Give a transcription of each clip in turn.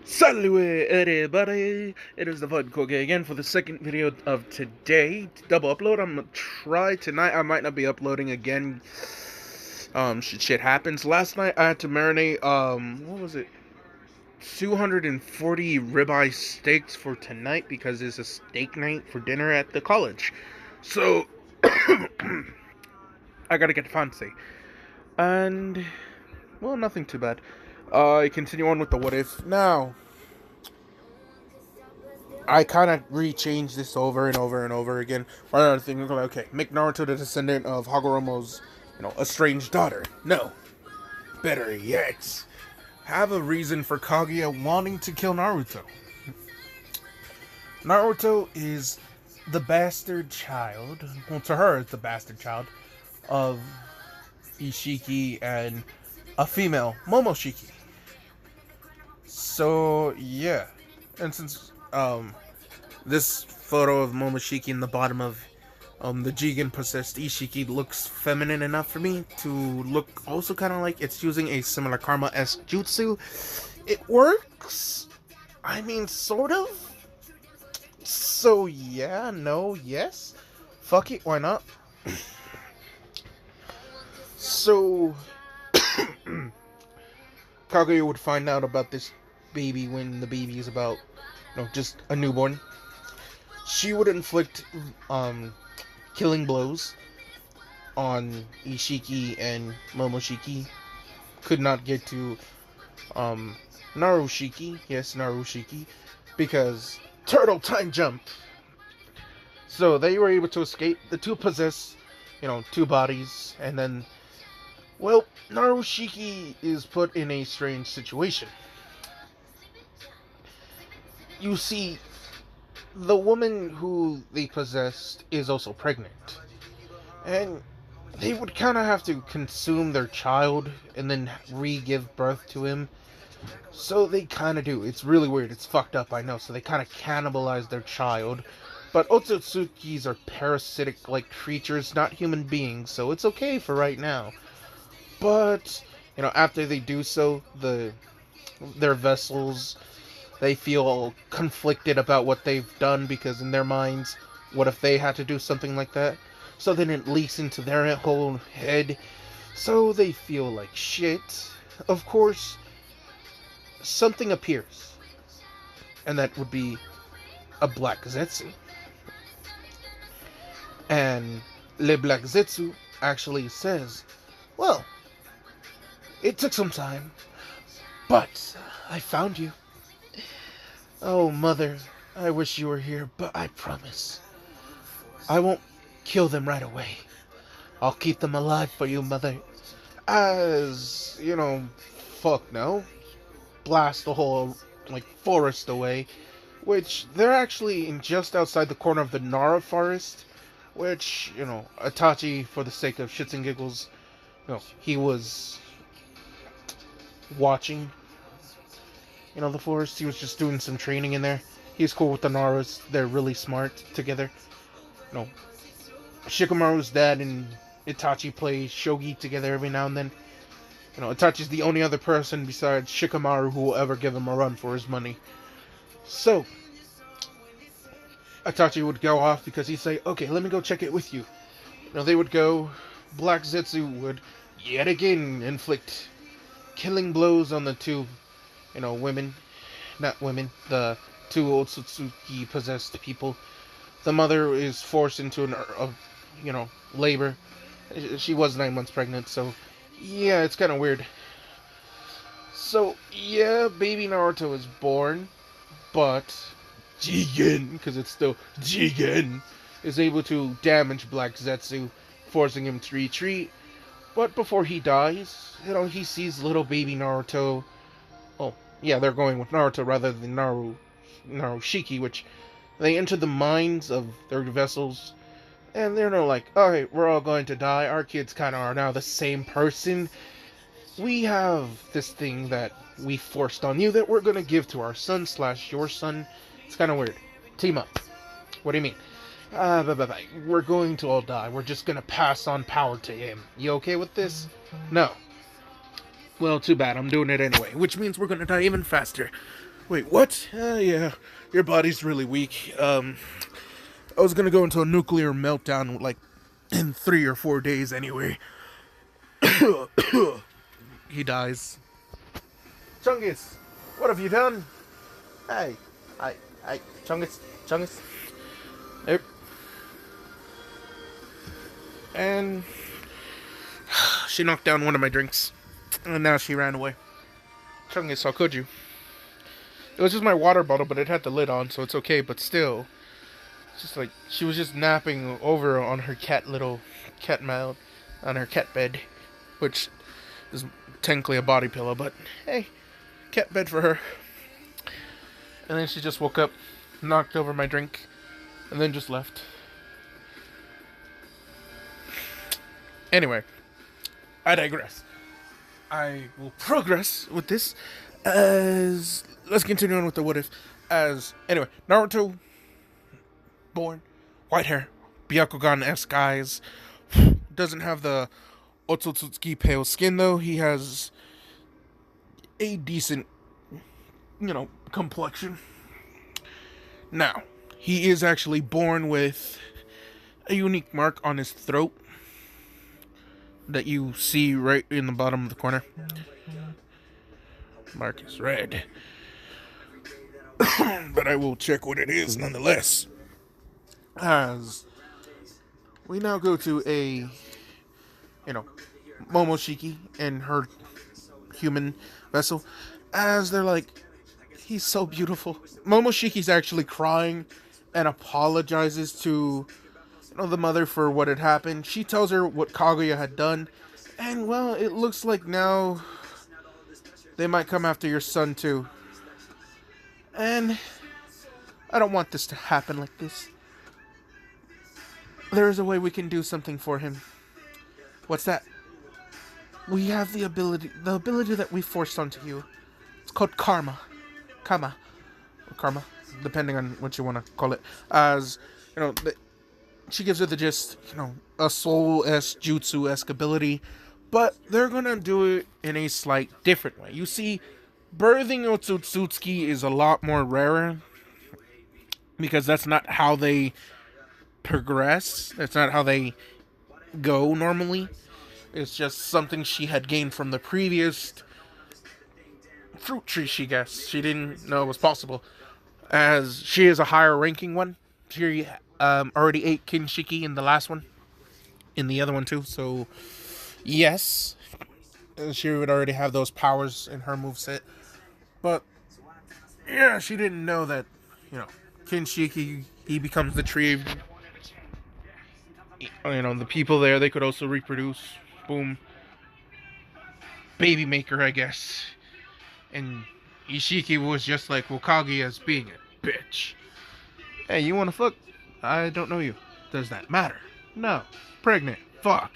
Salut everybody! It is the Fun Koge again for the second video of today. Double upload. I'm gonna try tonight. I might not be uploading again. Shit happens. Last night I had to marinate what was it? 240 ribeye steaks for tonight because it's a steak night for dinner at the college. So I gotta get fancy. And well, nothing too bad. I continue on with the what if. Now, I kind of re-changed this over and over and over again. One other thing, like, okay, make Naruto the descendant of Hagoromo's, estranged daughter. No. Better yet, have a reason for Kaguya wanting to kill Naruto. Naruto is the bastard child, well, to her, it's the bastard child of Ishiki and a female, Momoshiki. So, yeah. And since, this photo of Momoshiki in the bottom of, the Jigen-possessed Ishiki looks feminine enough for me to look also kind of like it's using a similar Karma-esque Jutsu. It works. I mean, sort of. So, yeah, no, yes. Fuck it, why not? So, Kaguya would find out about this baby when the baby is about, just a newborn. She would inflict, killing blows on Ishiki and Momoshiki. Could not get to, Narushiki. Yes, Narushiki. Because turtle time jump. So they were able to escape. The two possess, two bodies. And then, well, Narushiki is put in a strange situation. You see, the woman who they possessed is also pregnant. And they would kind of have to consume their child and then re-give birth to him. So they kind of do. It's really weird. It's fucked up, I know. So they kind of cannibalize their child. But Otsutsukis are parasitic-like creatures, not human beings. So it's okay for right now. But, after they do so, their vessels, they feel conflicted about what they've done because in their minds, what if they had to do something like that? So then it leaks into their whole head. So they feel like shit. Of course, something appears. And that would be a Black Zetsu. And Le Black Zetsu actually says, well, it took some time, but I found you. Oh, Mother, I wish you were here, but I promise I won't kill them right away. I'll keep them alive for you, Mother. As, fuck no. Blast the whole, forest away. Which, they're actually just outside the corner of the Nara forest. Which, Itachi, for the sake of shits and giggles, he was watching the forest. He was just doing some training in there. He's cool with the Naras. They're really smart together. Shikamaru's dad and Itachi play shogi together every now and then. Itachi's the only other person besides Shikamaru who will ever give him a run for his money. So, Itachi would go off because he'd say, okay, let me go check it with you. They would go. Black Zetsu would yet again inflict killing blows on the two women, not women, the two Otsutsuki possessed people. The mother is forced into labor. She was 9 months pregnant, so yeah, it's kind of weird. So yeah, baby Naruto is born, but Jigen, because it's still Jigen, is able to damage Black Zetsu, forcing him to retreat. But before he dies, he sees little baby Naruto. Oh, yeah, they're going with Naruto rather than Narushiki, which they enter the minds of their vessels, and they're like, alright, we're all going to die. Our kids kind of are now the same person. We have this thing that we forced on you that we're going to give to our son / your son. It's kind of weird. Team up. What do you mean? We're going to all die. We're just going to pass on power to him. You okay with this? No. Well, too bad. I'm doing it anyway. Which means we're going to die even faster. Wait, what? Yeah, your body's really weak. I was gonna go into a nuclear meltdown, like, in 3 or 4 days anyway. He dies. Chungus, what have you done? Hey, Chungus, Chungus. Yep. And she knocked down one of my drinks, and now she ran away. Chungus, how could you? It was just my water bottle, but it had the lid on, so it's okay, but still. It's just like, she was just napping over on her little cat mound, on her cat bed, which is technically a body pillow, but hey, cat bed for her. And then she just woke up, knocked over my drink, and then just left. Anyway, I digress. I will progress with this as... Let's continue on with the what if. Anyway, Naruto, born, white hair, Byakugan-esque eyes, doesn't have the Otsutsuki pale skin though. He has a decent, complexion. Now, he is actually born with a unique mark on his throat that you see right in the bottom of the corner. Mark is red. But I will check what it is nonetheless. As we now go to a, Momoshiki and her human vessel. As they're like, he's so beautiful. Momoshiki's actually crying and apologizes to the mother for what had happened. She tells her what Kaguya had done. And, well, it looks like now they might come after your son, too. And I don't want this to happen like this. There is a way we can do something for him. What's that? We have the ability that we forced onto you. It's called karma. Karma, depending on what you want to call it. As, she gives her the gist, a soul-esque, jutsu-esque ability. But they're going to do it in a slight different way. You see, birthing Otsutsuki is a lot more rarer. Because that's not how they progress. That's not how they go normally. It's just something she had gained from the previous fruit tree, she guessed. She didn't know it was possible. As she is a higher ranking one. She already ate Kinshiki in the last one. In the other one too. So, yes. She would already have those powers in her moveset. But, yeah, she didn't know that, Kinshiki, he becomes the tree of, the people there, they could also reproduce. Boom. Baby maker, I guess. And Ishiki was just like, well, Kaguya's being a bitch. Hey, you wanna fuck? I don't know you. Does that matter? No. Pregnant. Fuck.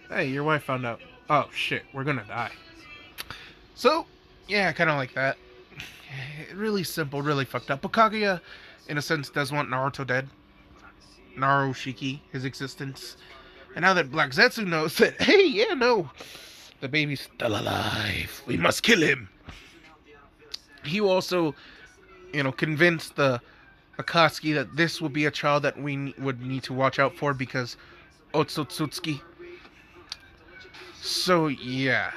Hey, your wife found out. Oh, shit. We're gonna die. So, yeah, kind of like that. Really simple, really fucked up. But Kaguya, in a sense, does want Naruto dead. Narushiki, his existence. And now that Black Zetsu knows that, hey, yeah, no, the baby's still alive. We must kill him. He also, convinced the Akatsuki that this will be a child that we would need to watch out for because Otsutsuki. So, yeah.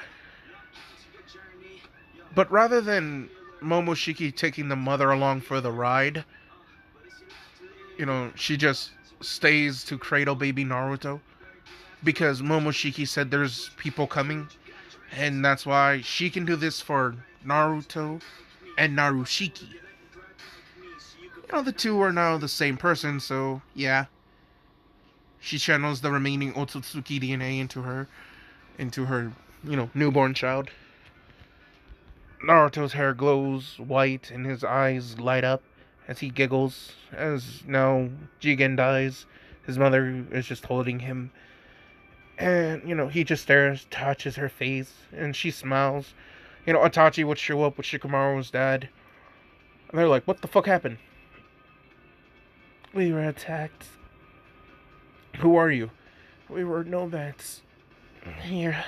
But rather than Momoshiki taking the mother along for the ride, she just stays to cradle baby Naruto. Because Momoshiki said there's people coming. And that's why she can do this for Naruto and Narushiki. The two are now the same person, so yeah. She channels the remaining Otsutsuki DNA into her, newborn child. Naruto's hair glows white and his eyes light up as he giggles. As now Jigen dies, his mother is just holding him. And, he just stares, touches her face, and she smiles. Itachi would show up with Shikamaru's dad. And they're like, what the fuck happened? We were attacked. Who are you? We were nomads. Here.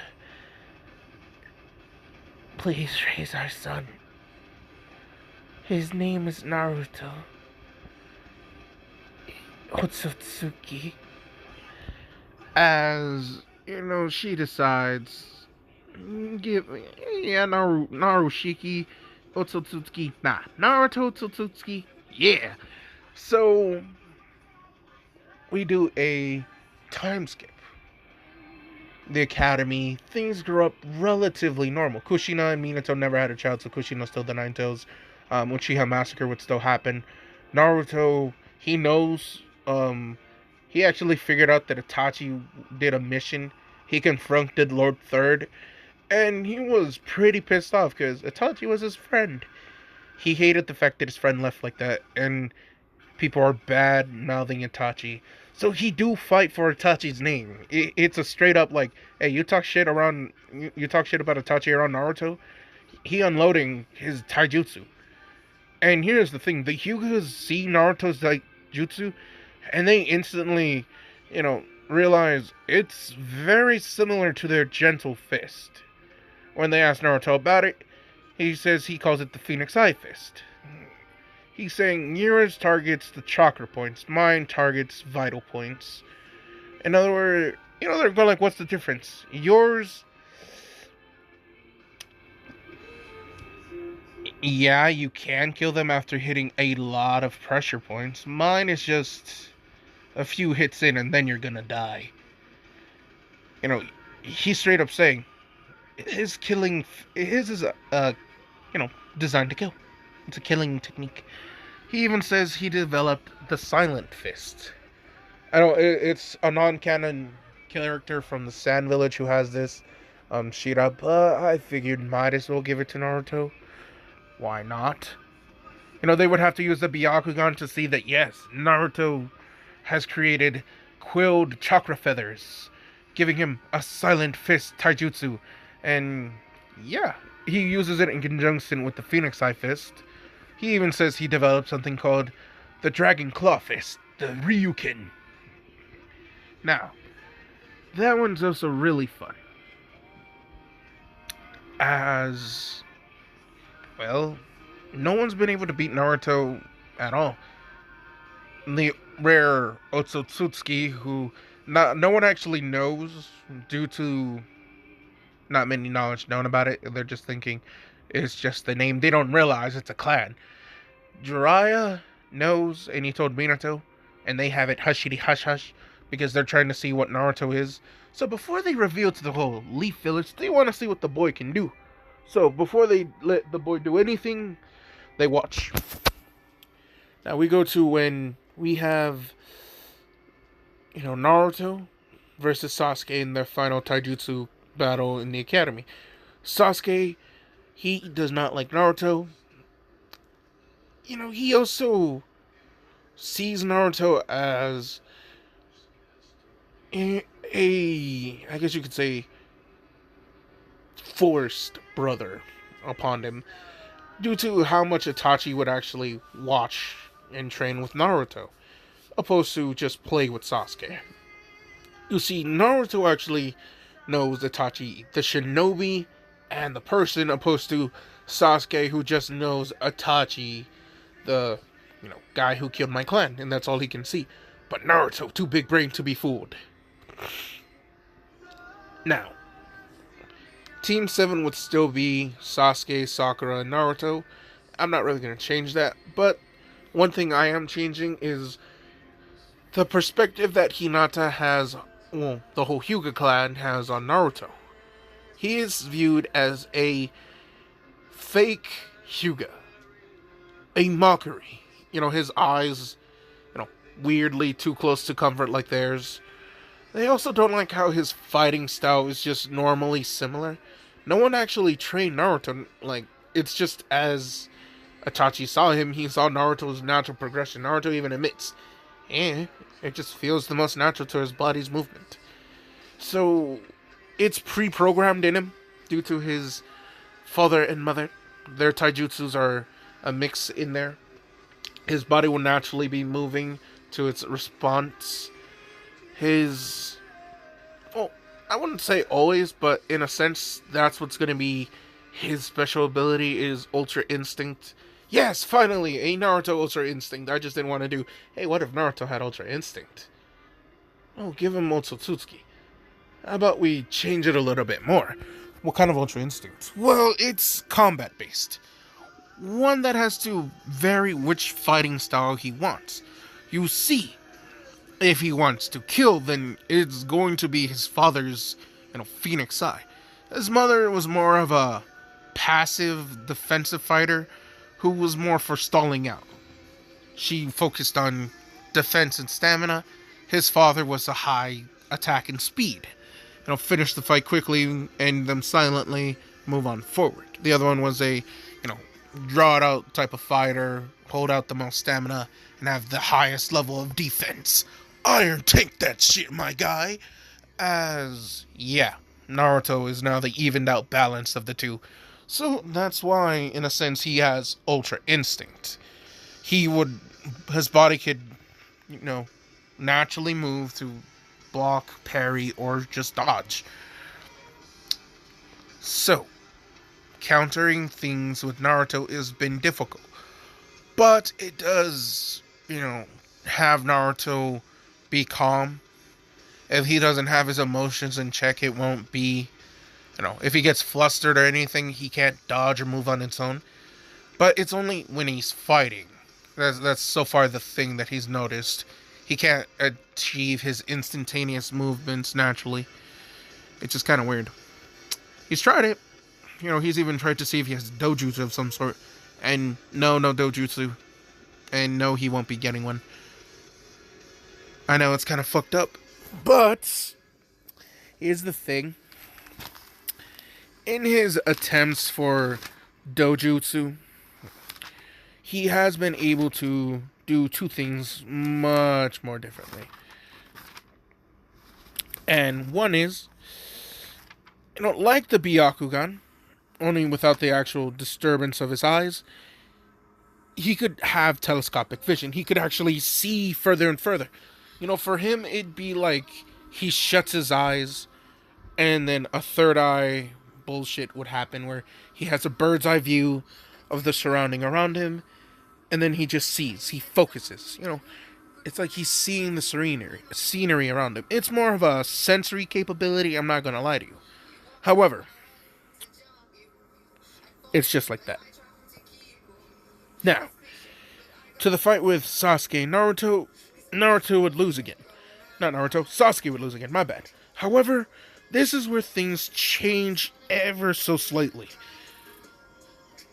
Please raise our son. His name is Naruto. Otsutsuki. As, she decides, give, yeah, Narushiki, Otsutsuki, Naruto Otsutsuki, yeah. So, we do a time skip. The academy, things grew up relatively normal. Kushina and Minato never had a child, so Kushina's still the Nine Tails. Uchiha Massacre would still happen. Naruto, he knows, he actually figured out that Itachi did a mission. He confronted Lord Third, and he was pretty pissed off because Itachi was his friend. He hated the fact that his friend left like that, and people are bad mouthing Itachi. So he do fight for Itachi's name. It's a straight up like, hey, you talk shit you talk shit about Itachi around Naruto. He unloading his taijutsu. And here's the thing: the Hyugas see Naruto's taijutsu, and they instantly, realize it's very similar to their gentle fist. When they ask Naruto about it, he says he calls it the Phoenix Eye Fist. He's saying yours targets the chakra points, mine targets vital points. In other words, they're going like, what's the difference? Yours, yeah, you can kill them after hitting a lot of pressure points. Mine is just a few hits in and then you're gonna die. He's straight up saying, his is designed to kill. It's a killing technique. He even says he developed the Silent Fist. It's a non-canon character from the Sand Village who has this, Shira, but I figured might as well give it to Naruto. Why not? They would have to use the Byakugan to see that, yes, Naruto has created quilled chakra feathers, giving him a Silent Fist taijutsu, and yeah, he uses it in conjunction with the Phoenix Eye Fist. He even says he developed something called the Dragon Claw Fist, the Ryukin. Now, that one's also really fun. As, well, no one's been able to beat Naruto at all. The rare Otsutsuki, who no one actually knows due to not many knowledge known about it. They're just thinking it's just the name. They don't realize it's a clan. Jiraiya knows, and he told Minato, and they have it hushity hush hush because they're trying to see what Naruto is. So before they reveal to the whole Leaf Village, they want to see what the boy can do. So before they let the boy do anything, they watch. Now we go to when we have, Naruto versus Sasuke in their final taijutsu battle in the academy. Sasuke, he does not like Naruto. He also sees Naruto as I guess you could say, forced brother upon him, due to how much Itachi would actually watch and train with Naruto, opposed to just play with Sasuke. You see, Naruto actually knows Itachi, the shinobi, and the person, opposed to Sasuke, who just knows Itachi, the, guy who killed my clan, and that's all he can see. But Naruto, too big brain to be fooled. Now, Team 7 would still be Sasuke, Sakura, and Naruto. I'm not really going to change that, but one thing I am changing is the perspective that Hinata has, the whole Hyuga clan has on Naruto. He is viewed as a fake Hyuga. A mockery. His eyes, weirdly too close to comfort like theirs. They also don't like how his fighting style is just normally similar. No one actually trained Naruto. It's just as Itachi saw him, he saw Naruto's natural progression. Naruto even admits, it just feels the most natural to his body's movement. So, it's pre-programmed in him due to his father and mother. Their taijutsus are a mix in there. His body will naturally be moving to its response. I wouldn't say always, but in a sense, that's what's going to be his special ability, is Ultra Instinct. Yes, finally, a Naruto Ultra Instinct. I just didn't want to do, hey, what if Naruto had Ultra Instinct? Oh, give him Otsutsuki. How about we change it a little bit more? What kind of Ultra Instinct? Well, it's combat based. One that has to vary which fighting style he wants. You see, if he wants to kill, then it's going to be his father's, Phoenix Eye. His mother was more of a passive defensive fighter who was more for stalling out. She focused on defense and stamina. His father was a high attack and speed. Finish the fight quickly, end them silently, move on forward. The other one was a, draw it out type of fighter, hold out the most stamina, and have the highest level of defense. Iron tank that shit, my guy. Naruto is now the evened out balance of the two. So that's why, in a sense, he has Ultra Instinct. His body could, naturally move to block, parry, or just dodge. So, countering things with Naruto has been difficult. But it does, have Naruto be calm. If he doesn't have his emotions in check, it won't be, if he gets flustered or anything, he can't dodge or move on its own. But it's only when he's fighting. That's so far the thing that he's noticed. He can't achieve his instantaneous movements naturally. It's just kind of weird. He's tried it. He's even tried to see if he has dojutsu of some sort. And no dojutsu. And no, he won't be getting one. I know, it's kind of fucked up. But here's the thing. In his attempts for dojutsu, he has been able to do two things much more differently. And one is, like the Byakugan, only without the actual disturbance of his eyes, he could have telescopic vision. He could actually see further and further. For him, it'd be like he shuts his eyes, and then a third eye bullshit would happen where he has a bird's eye view of the surrounding around him, and then he just sees. He focuses. It's like he's seeing the scenery around him. It's more of a sensory capability, I'm not going to lie to you. However, it's just like that. Now, to the fight with Sasuke and Naruto would lose again. Not Naruto, Sasuke would lose again, my bad. However, this is where things change ever so slightly.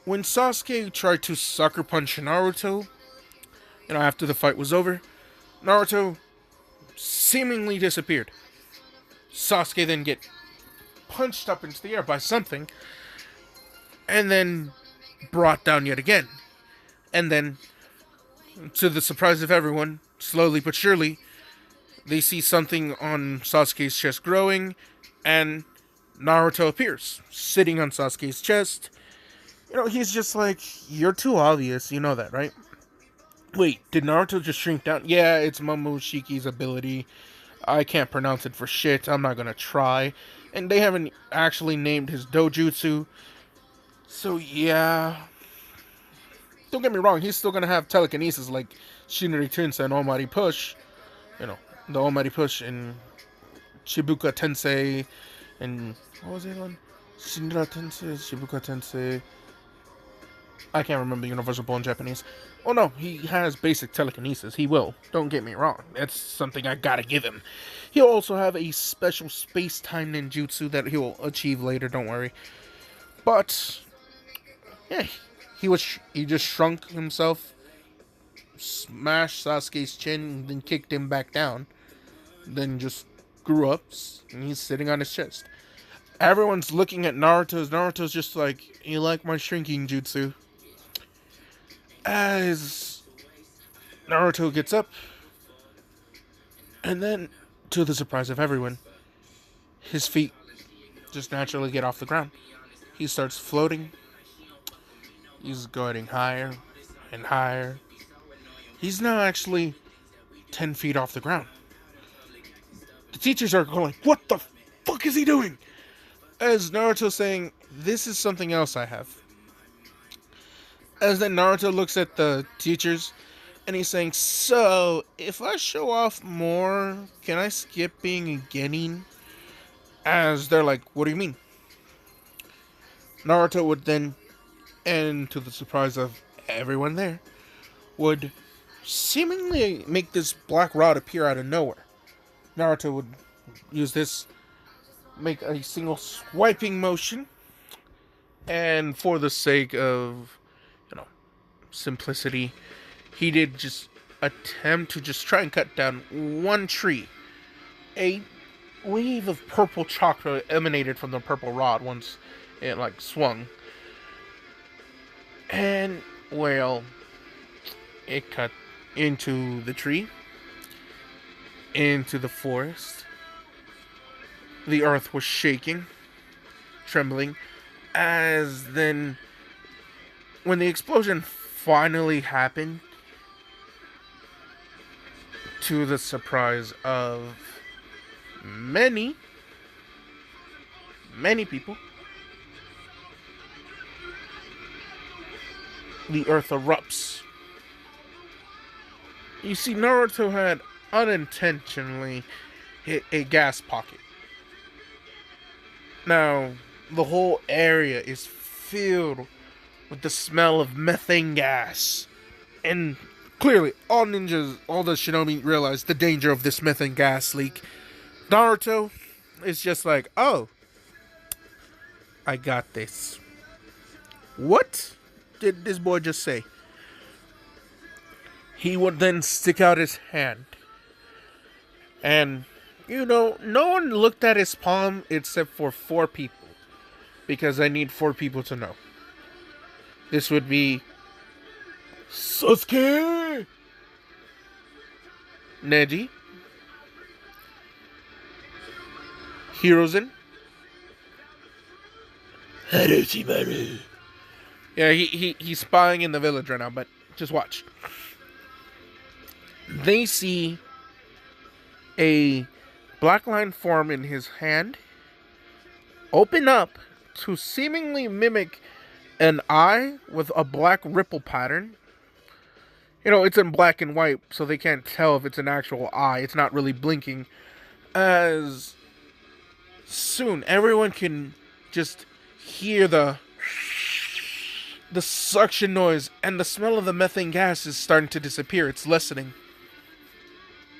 When Sasuke tried to sucker punch Naruto, after the fight was over, Naruto seemingly disappeared. Sasuke then get punched up into the air by something, and then brought down yet again. And then, to the surprise of everyone, slowly but surely, they see something on Sasuke's chest growing, and Naruto appears, sitting on Sasuke's chest. He's just like, you're too obvious, you know that, right? Wait, did Naruto just shrink down? Yeah, it's Momoshiki's ability. I can't pronounce it for shit, I'm not gonna try. And they haven't actually named his dojutsu. So yeah. Don't get me wrong, he's still gonna have telekinesis like Shinri Tensei and Almighty Push. The Almighty Push and Shibuka Tensei and what was the other one? Shinra Tensei, Shibuka Tensei. I can't remember Universal Ball in Japanese. Oh no, he has basic telekinesis. He will. Don't get me wrong. That's something I gotta give him. He'll also have a special space-time ninjutsu that he'll achieve later, don't worry. But, yeah, he just shrunk himself, smashed Sasuke's chin, and then kicked him back down. Then just grew up, and he's sitting on his chest. Everyone's looking at Naruto's just like, you like my shrinking jutsu? As Naruto gets up, and then, to the surprise of everyone, his feet just naturally get off the ground. He starts floating. He's going higher and higher. He's now actually 10 feet off the ground. The teachers are going, what the fuck is he doing? As Naruto's saying, this is something else I have. As then Naruto looks at the teachers and he's saying, "So, if I show off more, can I skip being a genin?" As they're like, "What do you mean?" Naruto would then, and to the surprise of everyone there, would seemingly make this black rod appear out of nowhere. Naruto would use this, make a single swiping motion, and for the sake of, simplicity, he did just attempt to just try and cut down one tree. A wave of purple chakra emanated from the purple rod once it swung. And well, it cut into the tree, into the forest. The earth was shaking, trembling, as then when the explosion finally happened, to the surprise of many people, the earth erupts. You see, Naruto had unintentionally hit a gas pocket. Now, the whole area is filled with the smell of methane gas. And clearly, all the shinobi realize the danger of this methane gas leak. Naruto is just like, "Oh, I got this." What did this boy just say? He would then stick out his hand. And, no one looked at his palm except for 4 people. Because I need 4 people to know. This would be Sasuke, Neji, Hiruzen, Orochimaru. Yeah, he's spying in the village right now, but just watch. They see a black line form in his hand, open up to seemingly mimic an eye with a black ripple pattern. It's in black and white, so they can't tell if it's an actual eye. It's not really blinking. As soon everyone can just hear the suction noise, and the smell of the methane gas is starting to disappear. It's lessening.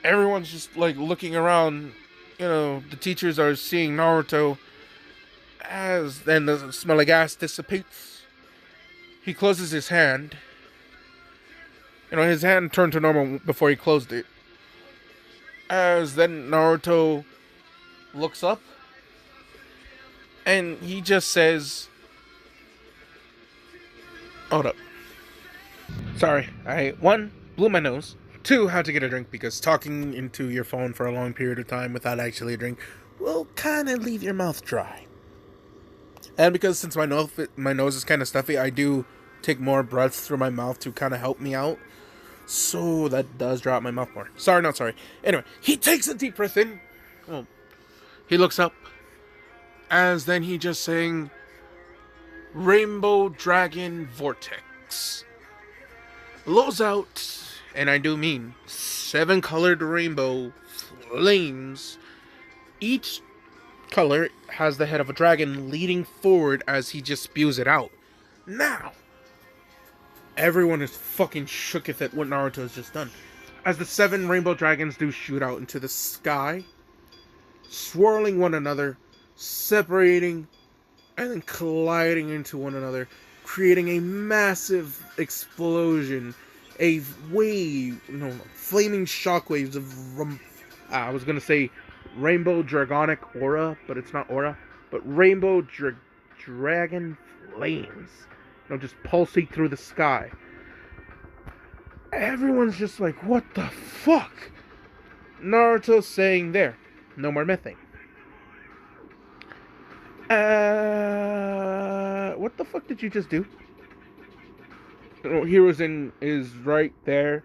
Everyone's just looking around. The teachers are seeing Naruto. As then the smell of gas dissipates, he closes his hand. His hand turned to normal before he closed it. As then Naruto looks up, and he just says, "Hold up. Sorry, I, 1, blew my nose. 2, had to get a drink because talking into your phone for a long period of time without actually a drink will kind of leave your mouth dry. And because since my nose is kind of stuffy, I do take more breaths through my mouth to kind of help me out. So that does dry out my mouth more. Sorry, not sorry. Anyway, he takes a deep breath in. Well, he looks up. As then he just saying, "Rainbow Dragon Vortex." Blows out, and I do mean 7-colored rainbow flames. Each color has the head of a dragon leading forward as he just spews it out. Now, everyone is fucking shooketh at what Naruto has just done. As the 7 rainbow dragons do shoot out into the sky, swirling one another, separating, and then colliding into one another, creating a massive explosion, a wave, flaming shockwaves of, I was gonna say rainbow dragonic aura, but it's not aura, but rainbow dragon flames, just pulsate through the sky. Everyone's just like, what the fuck? Naruto saying there, no more methane. What the fuck did you just do? Hiruzen is right there.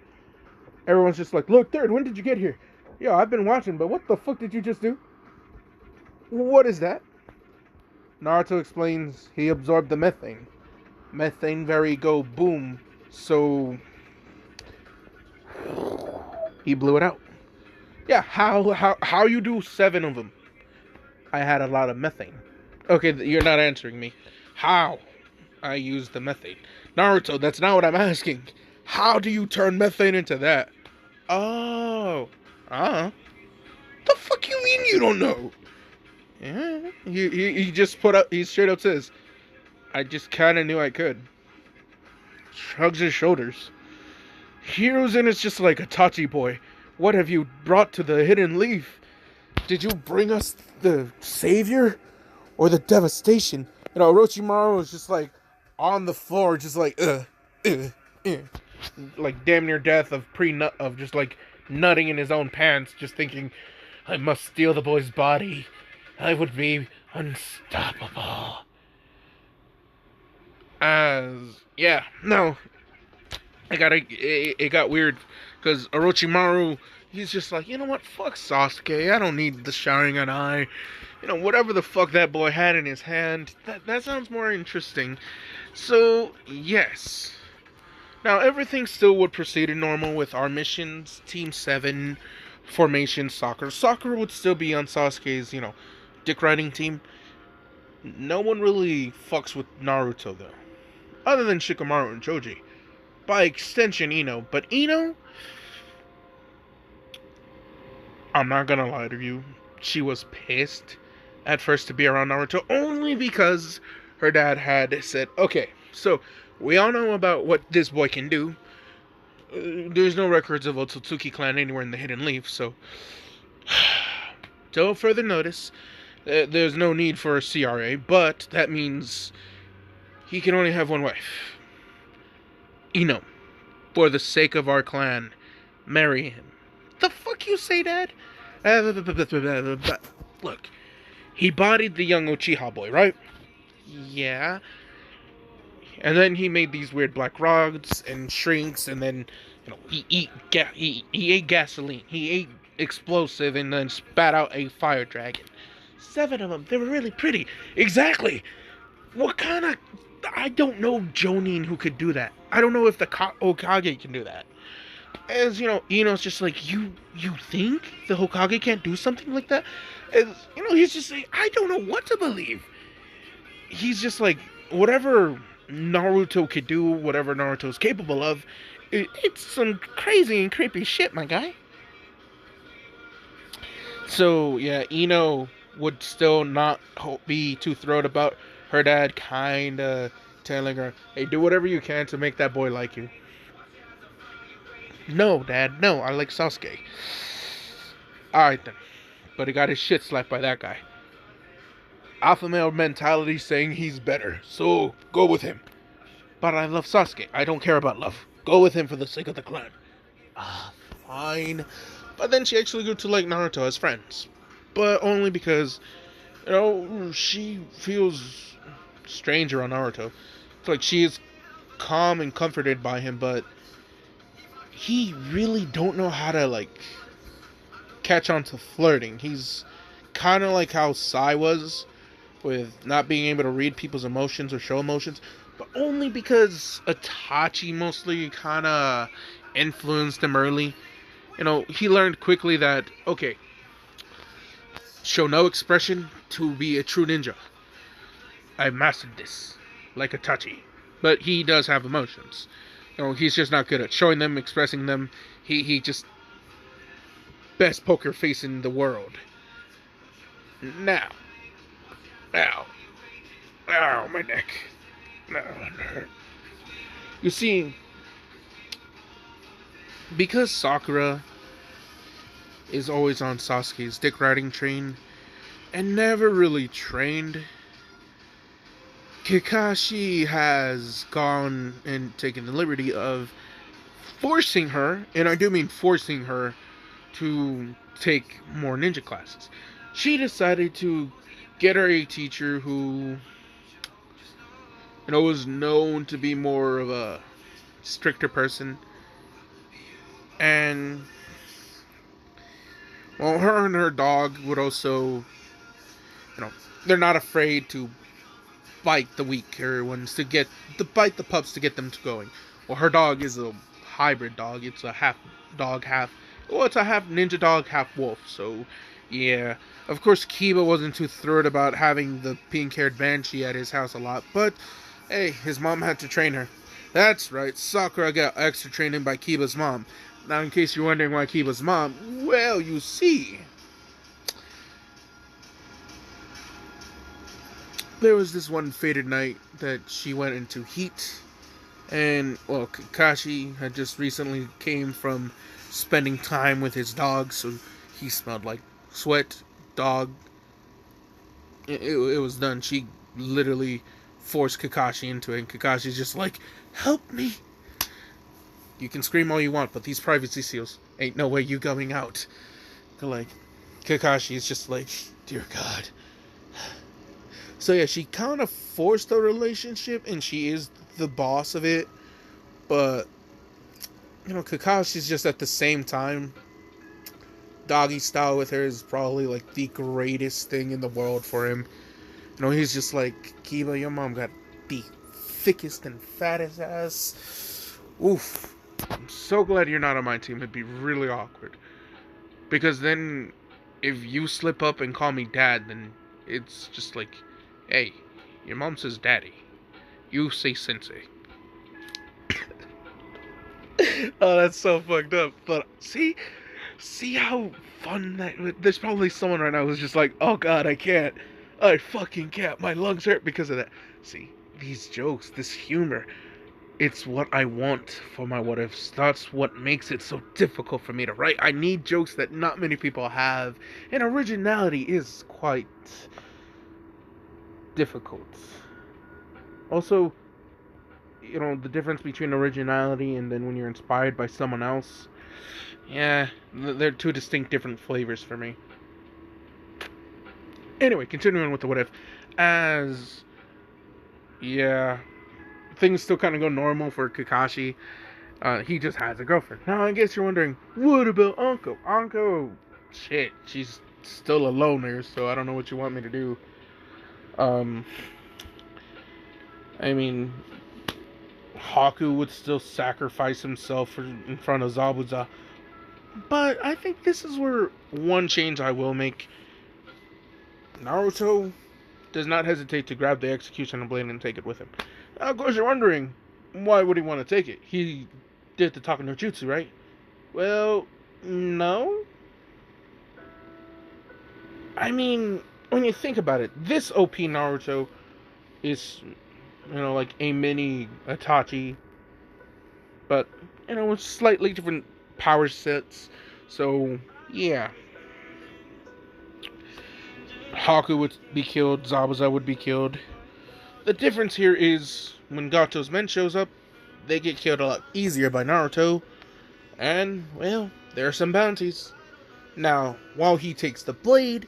Everyone's just like, look, Third, when did you get here? Yeah, I've been watching, but what the fuck did you just do? What is that? Naruto explains he absorbed the methane. methane very go boom. So he blew it out. Yeah, how you do 7 of them? I had a lot of methane. Okay, you're not answering me. How I use the methane? Naruto, that's not what I'm asking. How do you turn methane into that? Oh, the fuck you mean you don't know? Yeah, he just put up. He straight up says, "I just kind of knew I could." Shrugs his shoulders. Hiruzen is just like a Tachi boy. What have you brought to the hidden leaf? Did you bring us the savior or the devastation? You know, Orochimaru was just like on the floor, just like like damn near death of pre-nut of just like nutting in his own pants, just thinking, I must steal the boy's body. I would be unstoppable. Yeah, no, it got weird because Orochimaru, he's just like, you know what, fuck Sasuke, I don't need the Sharingan eye. You know, whatever the fuck that boy had in his hand, that sounds more interesting. So, yes. Now, everything still would proceed in normal with our missions, Team 7, Formation, Soccer. Soccer would still be on Sasuke's, dick riding team. No one really fucks with Naruto, though. Other than Shikamaru and Choji. By extension, Ino. But Ino, I'm not gonna lie to you, she was pissed at first to be around Naruto, only because her dad had said, okay, so we all know about what this boy can do. There's no records of Otsutsuki clan anywhere in the Hidden Leaf, so till further notice, there's no need for a CRA, but that means he can only have one wife. Ino, for the sake of our clan, marry him. The fuck you say, Dad? Look, he bodied the young Uchiha boy, right? Yeah. And then he made these weird black rods and shrinks, and then, he ate gasoline. He ate explosive and then spat out a fire dragon. 7 of them. They were really pretty. Exactly. What kind of... I don't know Jonin who could do that. I don't know if the Hokage can do that. As, Ino's just like, you think the Hokage can't do something like that? As, he's just like, I don't know what to believe. He's just like, whatever Naruto could do, whatever Naruto's capable of, it's some crazy and creepy shit, my guy. So, yeah, Ino would still not be too thrilled about her dad kinda telling her, hey, do whatever you can to make that boy like you. No, Dad, no, I like Sasuke. Alright then. But he got his shit slapped by that guy. Alpha male mentality saying he's better, so go with him. But I love Sasuke. I don't care about love. Go with him for the sake of the clan. Fine. But then she actually grew to like Naruto as friends. But only because, she feels strange around Naruto. It's like she is calm and comforted by him, but he really don't know how to, catch on to flirting. He's kind of like how Sai was, with not being able to read people's emotions or show emotions, but only because Itachi mostly kind of influenced him early. He learned quickly that, okay, show no expression to be a true ninja. I mastered this, like Itachi. But he does have emotions. He's just not good at showing them, expressing them. He just best poker face in the world. Now. Ow. Ow, my neck. No. You see, because Sakura is always on Sasuke's dick riding train and never really trained, Kakashi has gone and taken the liberty of forcing her, and I do mean forcing her, to take more ninja classes. She decided to get her a teacher who, was known to be more of a stricter person. And, well, her and her dog would also, they're not afraid to bite the weaker ones to bite the pups to get them to going. Well, her dog is a hybrid dog. It's a half dog, it's a half ninja dog, half wolf. So, yeah. Of course, Kiba wasn't too thrilled about having the pink-haired banshee at his house a lot, but hey, his mom had to train her. That's right, Sakura got extra training by Kiba's mom. Now, in case you're wondering why Kiba's mom, well, you see, there was this one fated night that she went into heat, and, well, Kakashi had just recently came from spending time with his dog, so he smelled like sweat, dog. It was done. She literally forced Kakashi into it, and Kakashi's just like, help me! You can scream all you want, but these privacy seals, ain't no way you going out. Like, Kakashi is just like, dear God. So yeah, she kind of forced the relationship, and she is the boss of it. But, you know, Kakashi's just at the same time, doggy style with her is probably like the greatest thing in the world for him. You know, he's just like, Kiba, your mom got the thickest and fattest ass. Oof. I'm so glad you're not on my team. It'd be really awkward. Because then, if you slip up and call me dad, then it's just like, hey, your mom says daddy. You say sensei. Oh, that's so fucked up. But see how fun that... There's probably someone right now who's just like, oh God, I fucking can't. My lungs hurt because of that. See, these jokes, this humor, it's what I want for my what ifs. That's what makes it so difficult for me to write. I need jokes that not many people have, and originality is quite difficult. Also, you know, the difference between originality and then when you're inspired by someone else, yeah, they're two distinct different flavors for me. Anyway, continuing with the what if, as, yeah, things still kind of go normal for Kakashi. He just has a girlfriend. Now, I guess you're wondering, what about Anko? Anko, shit, she's still a loner, so I don't know what you want me to do. I mean, Haku would still sacrifice himself in front of Zabuza. But I think this is where one change I will make. Naruto does not hesitate to grab the executioner blade and take it with him. Now, of course, you're wondering, why would he want to take it? He did the talking no jutsu, right? Well, no. I mean, when you think about it, this OP Naruto is, you know, like a mini Itachi, but, you know, with slightly different power sets. So, yeah. Haku would be killed, Zabuza would be killed. The difference here is, when Gato's men shows up, they get killed a lot easier by Naruto. And, well, there are some bounties. Now, while he takes the blade,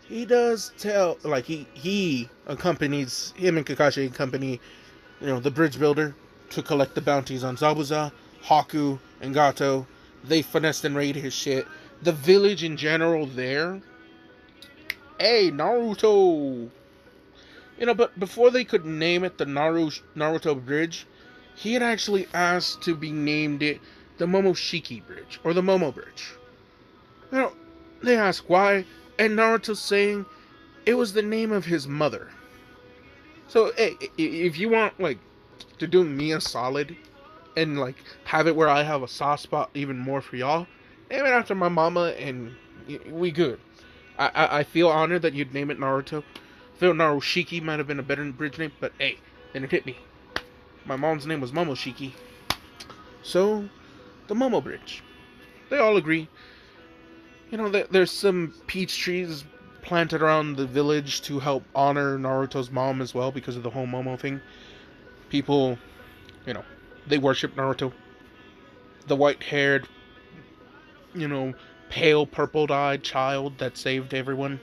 he does tell, like, he accompanies, him and Kakashi accompany, you know, the bridge builder to collect the bounties on Zabuza, Haku, and Gato. They finessed and raided his shit. The village in general there, hey, Naruto! You know, but before they could name it the Naruto Bridge, he had actually asked to be named it the Momoshiki Bridge, or the Momo Bridge. You know, they ask why, and Naruto's saying it was the name of his mother. So, hey, if you want, like, to do me a solid, and, like, have it where I have a soft spot even more for y'all, name it after my mama, and we good. I feel honored that you'd name it Naruto. I feel Narushiki might have been a better bridge name, but hey, then it hit me. My mom's name was Momoshiki. So, the Momo Bridge. They all agree. You know, there's some peach trees planted around the village to help honor Naruto's mom as well because of the whole Momo thing. People, you know, they worship Naruto. The white-haired, you know, pale purple-eyed child that saved everyone.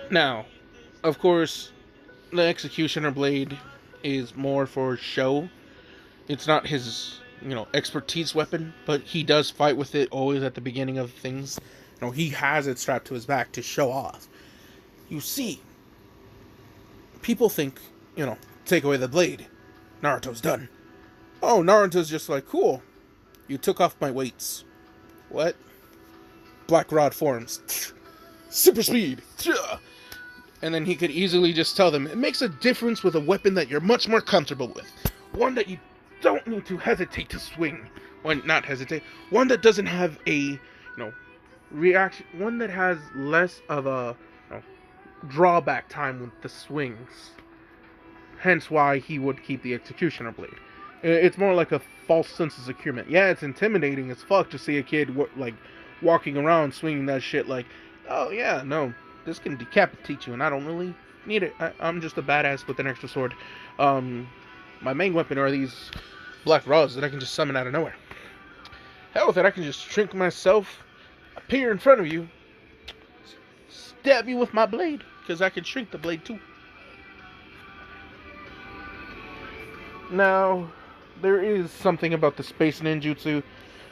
Now, of course, the executioner blade is more for show. It's not his, you know, expertise weapon, but he does fight with it always at the beginning of things. You know, he has it strapped to his back to show off. You see, people think, take away the blade, Naruto's done. Oh, Naruto's just like, cool, you took off my weights. What? Black Rod forms. Super speed. And then he could easily just tell them, it makes a difference with a weapon that you're much more comfortable with. One that you don't need to hesitate to swing. Not hesitate. One that doesn't have a, reaction. One that has less of a, drawback time with the swings. Hence why he would keep the executioner blade. It's more like a false sense of securement. Yeah, it's intimidating as fuck to see a kid walking around swinging that shit like, oh yeah, no, this can decapitate you and I don't really need it. I'm just a badass with an extra sword. My main weapon are these black rods that I can just summon out of nowhere. Hell with it, I can just shrink myself, appear in front of you, stab you with my blade, because I can shrink the blade too. Now, there is something about the space ninjutsu.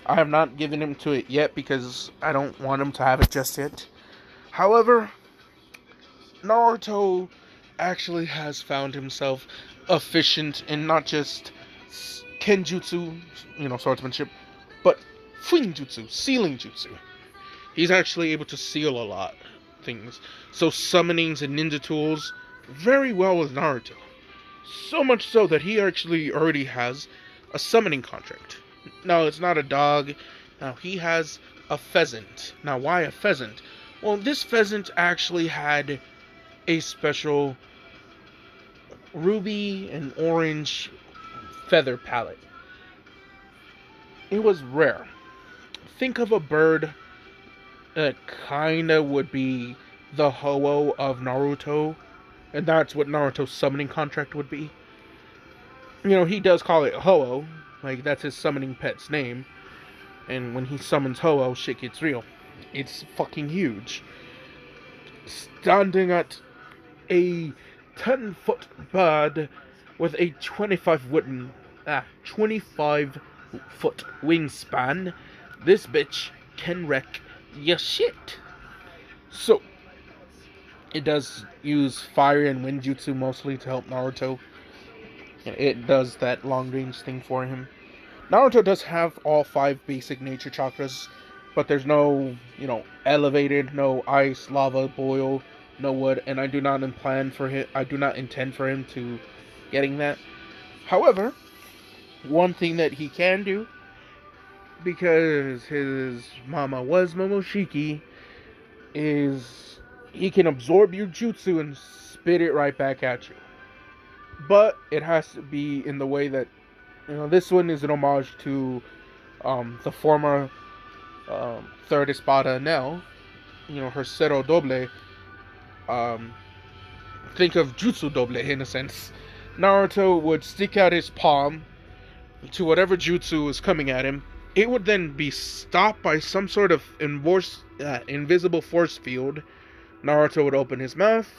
I have not given him to it yet because I don't want him to have it just yet. However, Naruto actually has found himself efficient in not just kenjutsu, swordsmanship, but fuinjutsu, sealing jutsu. He's actually able to seal a lot of things. So summonings and ninja tools very well with Naruto. So much so that he actually already has a summoning contract. No, it's not a dog. Now, he has a pheasant. Now, why a pheasant? Well, this pheasant actually had a special ruby and orange feather palette. It was rare. Think of a bird that kinda would be the Ho-Oh of Naruto, and that's what Naruto's summoning contract would be. He does call it Ho-Oh, like that's his summoning pet's name, and when he summons Ho-Oh, shit gets real. It's fucking huge. Standing at a 10-foot bird with a 25-foot wingspan, this bitch can wreck your shit. So, it does use fire and wind jutsu mostly to help Naruto. It does that long range thing for him. Naruto does have all 5 basic nature chakras, but there's no, elevated, no ice, lava, boil, no wood, and I do not intend for him to getting that. However, one thing that he can do, because his mama was Momoshiki, is he can absorb your jutsu and spit it right back at you. But it has to be in the way that, this one is an homage to the former third espada Nell, her Cero Doble. Think of Jutsu Doble in a sense. Naruto would stick out his palm to whatever jutsu is coming at him. It would then be stopped by some sort of invisible force field. Naruto would open his mouth,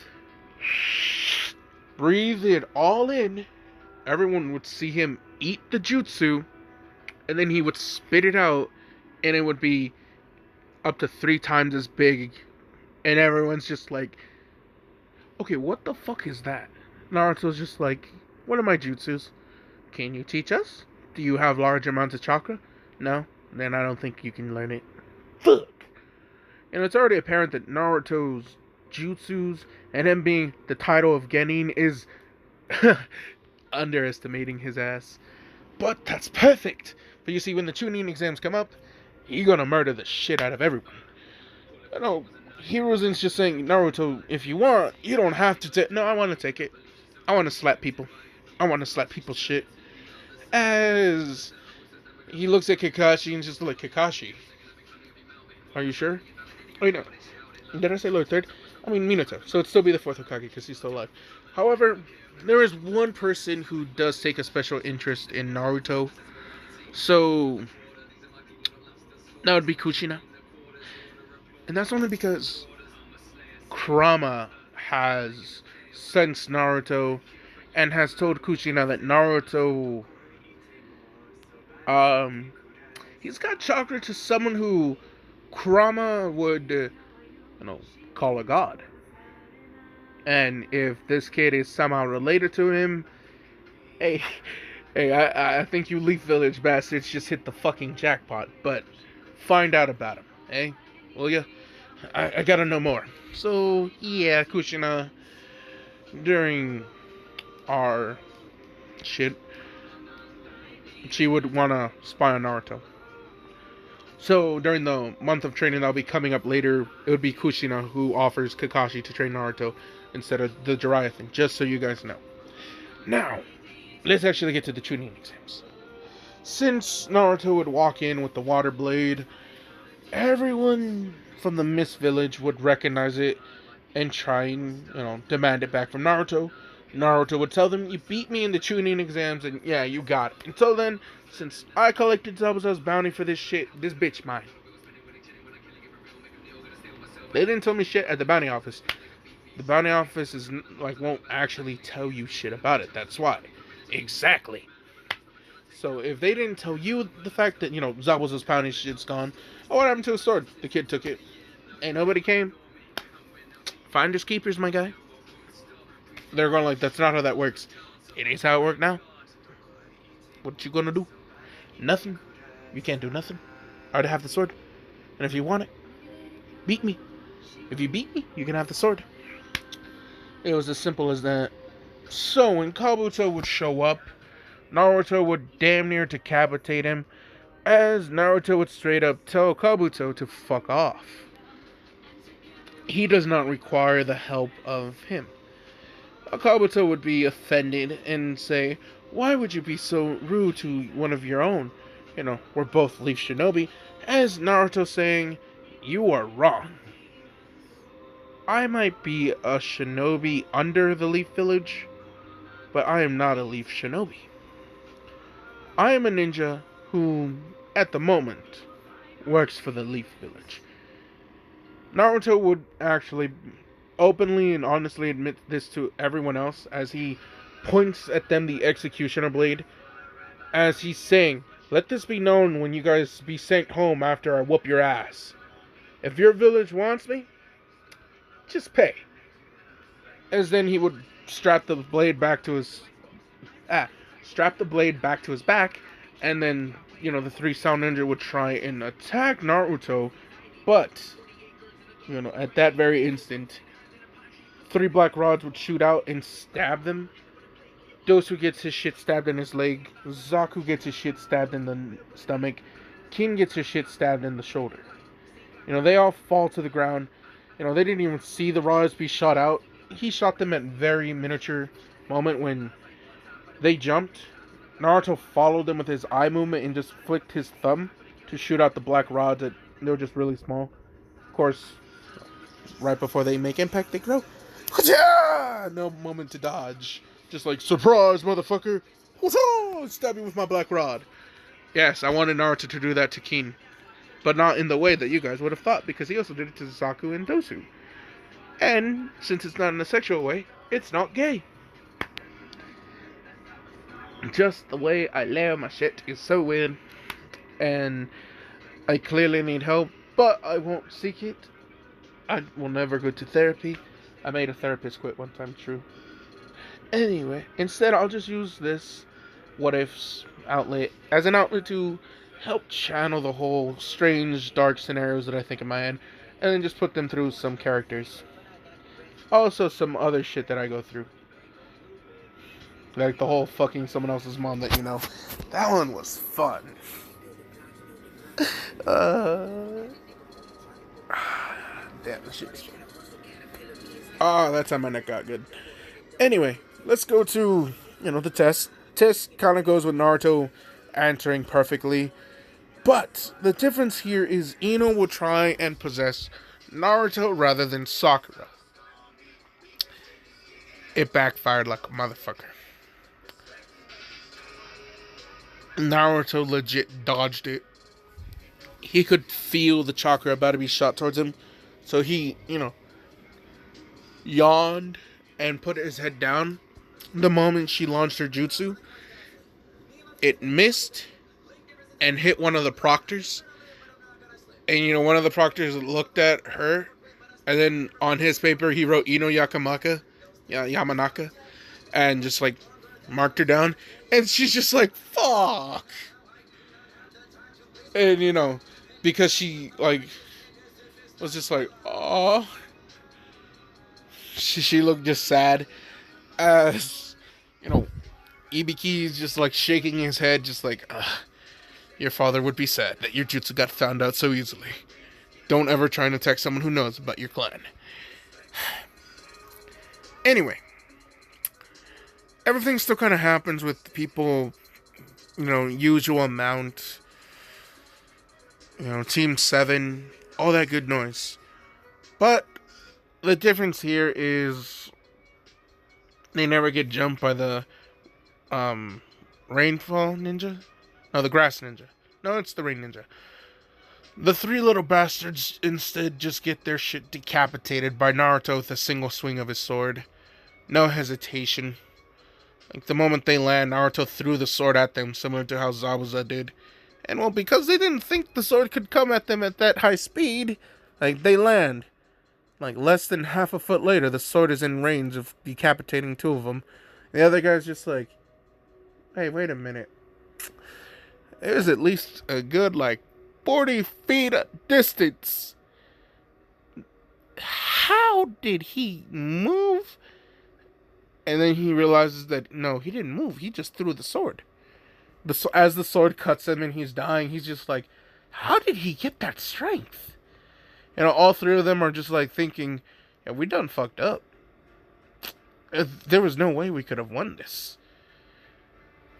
breathe it all in. Everyone would see him eat the jutsu, and then he would spit it out, and it would be up to 3 times as big. And everyone's just like, okay, what the fuck is that? Naruto's just like, what are my jutsus? Can you teach us? Do you have large amounts of chakra? No? Then I don't think you can learn it. Fuck! And it's already apparent that Naruto's jutsus and him being the title of Genin is underestimating his ass. But that's perfect! But you see, when the Chunin exams come up, he's gonna murder the shit out of everyone. I know, Hiruzen's just saying, Naruto, if you want, you don't have to take... No, I want to take it. I want to slap people. I want to slap people's shit. As he looks at Kakashi and just like, Kakashi, are you sure? Wait, no. Did I say Lord Third? I mean Minato. So it'd still be the 4th Hokage because he's still alive. However, there is one person who does take a special interest in Naruto. So that would be Kuchina. And that's only because Kurama has sensed Naruto and has told Kuchina that Naruto, he's got chakra to someone who Kurama would, call a god. And if this kid is somehow related to him, hey, I think you Leaf Village bastards just hit the fucking jackpot. But find out about him, eh? Will ya? I gotta know more. So, yeah, Kushina, during our shit, she would wanna spy on Naruto. So, during the month of training that'll be coming up later, it would be Kushina who offers Kakashi to train Naruto instead of the Jiraiya thing, just so you guys know. Now, let's actually get to the Chunin exams. Since Naruto would walk in with the water blade, everyone from the Mist Village would recognize it and try and, demand it back from Naruto. Naruto would tell them, you beat me in the Chunin exams, and yeah, you got it. Until then, since I collected Zabuza's bounty for this shit, this bitch mine. They didn't tell me shit at the bounty office. The bounty office won't actually tell you shit about it. That's why. Exactly. So if they didn't tell you the fact that, Zabuza's bounty shit's gone, oh, what happened to his sword? The kid took it. Ain't nobody came. Finders keepers, my guy. They're going like, that's not how that works. It is how it worked now. What you gonna do? Nothing. You can't do nothing. I already have the sword. And if you want it, beat me. If you beat me, you can have the sword. It was as simple as that. So when Kabuto would show up, Naruto would damn near decapitate him, as Naruto would straight up tell Kabuto to fuck off. He does not require the help of him. Kabuto would be offended and say, why would you be so rude to one of your own? We're both Leaf Shinobi. As Naruto saying, you are wrong. I might be a shinobi under the Leaf Village, but I am not a Leaf Shinobi. I am a ninja who, at the moment, works for the Leaf Village. Naruto would actually openly and honestly admit this to everyone else as he points at them the executioner blade, as he's saying, let this be known when you guys be sent home after I whoop your ass. If your village wants me, just pay. As then he would strap the blade back to his back, and then, the three sound ninja would try and attack Naruto, but, at that very instant, 3 black rods would shoot out and stab them. Dosu gets his shit stabbed in his leg. Zaku gets his shit stabbed in the stomach. Kin gets his shit stabbed in the shoulder. They all fall to the ground. They didn't even see the rods be shot out. He shot them at very miniature moment when they jumped. Naruto followed them with his eye movement and just flicked his thumb to shoot out the black rods. They were just really small. Of course, right before they make impact, they grow. No moment to dodge. Just like, surprise, motherfucker. Stab you with my black rod. Yes, I wanted Naruto to do that to Kin. But not in the way that you guys would have thought, because he also did it to Zaku and Dosu. And, since it's not in a sexual way, it's not gay. Just the way I layer my shit is so weird. And I clearly need help, but I won't seek it. I will never go to therapy. I made a therapist quit one time, true. Anyway, instead I'll just use this what ifs outlet as an outlet to help channel the whole strange, dark scenarios that I think in my head, and then just put them through some characters. Also, some other shit that I go through. Like the whole fucking someone else's mom that you know. That one was fun. Damn, this shit was fun. That's how my neck got good. Anyway, let's go to, the test. Test kind of goes with Naruto answering perfectly. But the difference here is Ino will try and possess Naruto rather than Sakura. It backfired like a motherfucker. Naruto legit dodged it. He could feel the chakra about to be shot towards him. So he, yawned and put his head down. The moment she launched her jutsu, it missed and hit one of the proctors. And, one of the proctors looked at her. And then on his paper, he wrote Ino Yakamaka. Yamanaka, and just like marked her down, and she's just like, fuck. And because she like was just like, oh, she looked just sad, as Ibiki's just like shaking his head, just like, your father would be sad that your jutsu got found out so easily. Don't ever try and attack someone who knows about your clan. Anyway, everything still kind of happens with the people, usual amount, Team 7, all that good noise. But the difference here is they never get jumped by the rainfall ninja? No, the grass ninja. No, it's the rain ninja. The 3 little bastards instead just get their shit decapitated by Naruto with a single swing of his sword. No hesitation. Like, the moment they land, Naruto threw the sword at them, similar to how Zabuza did. And, well, because they didn't think the sword could come at them at that high speed, like, they land. Like, less than half a foot later, the sword is in range of decapitating 2 of them. The other guy's just like, hey, wait a minute. There's at least a good, 40 feet distance. How did he move? And then he realizes that, no, he didn't move. He just threw the sword. As the sword cuts him and he's dying, he's just like, how did he get that strength? All 3 of them are just thinking, yeah, we done fucked up. There was no way we could have won this.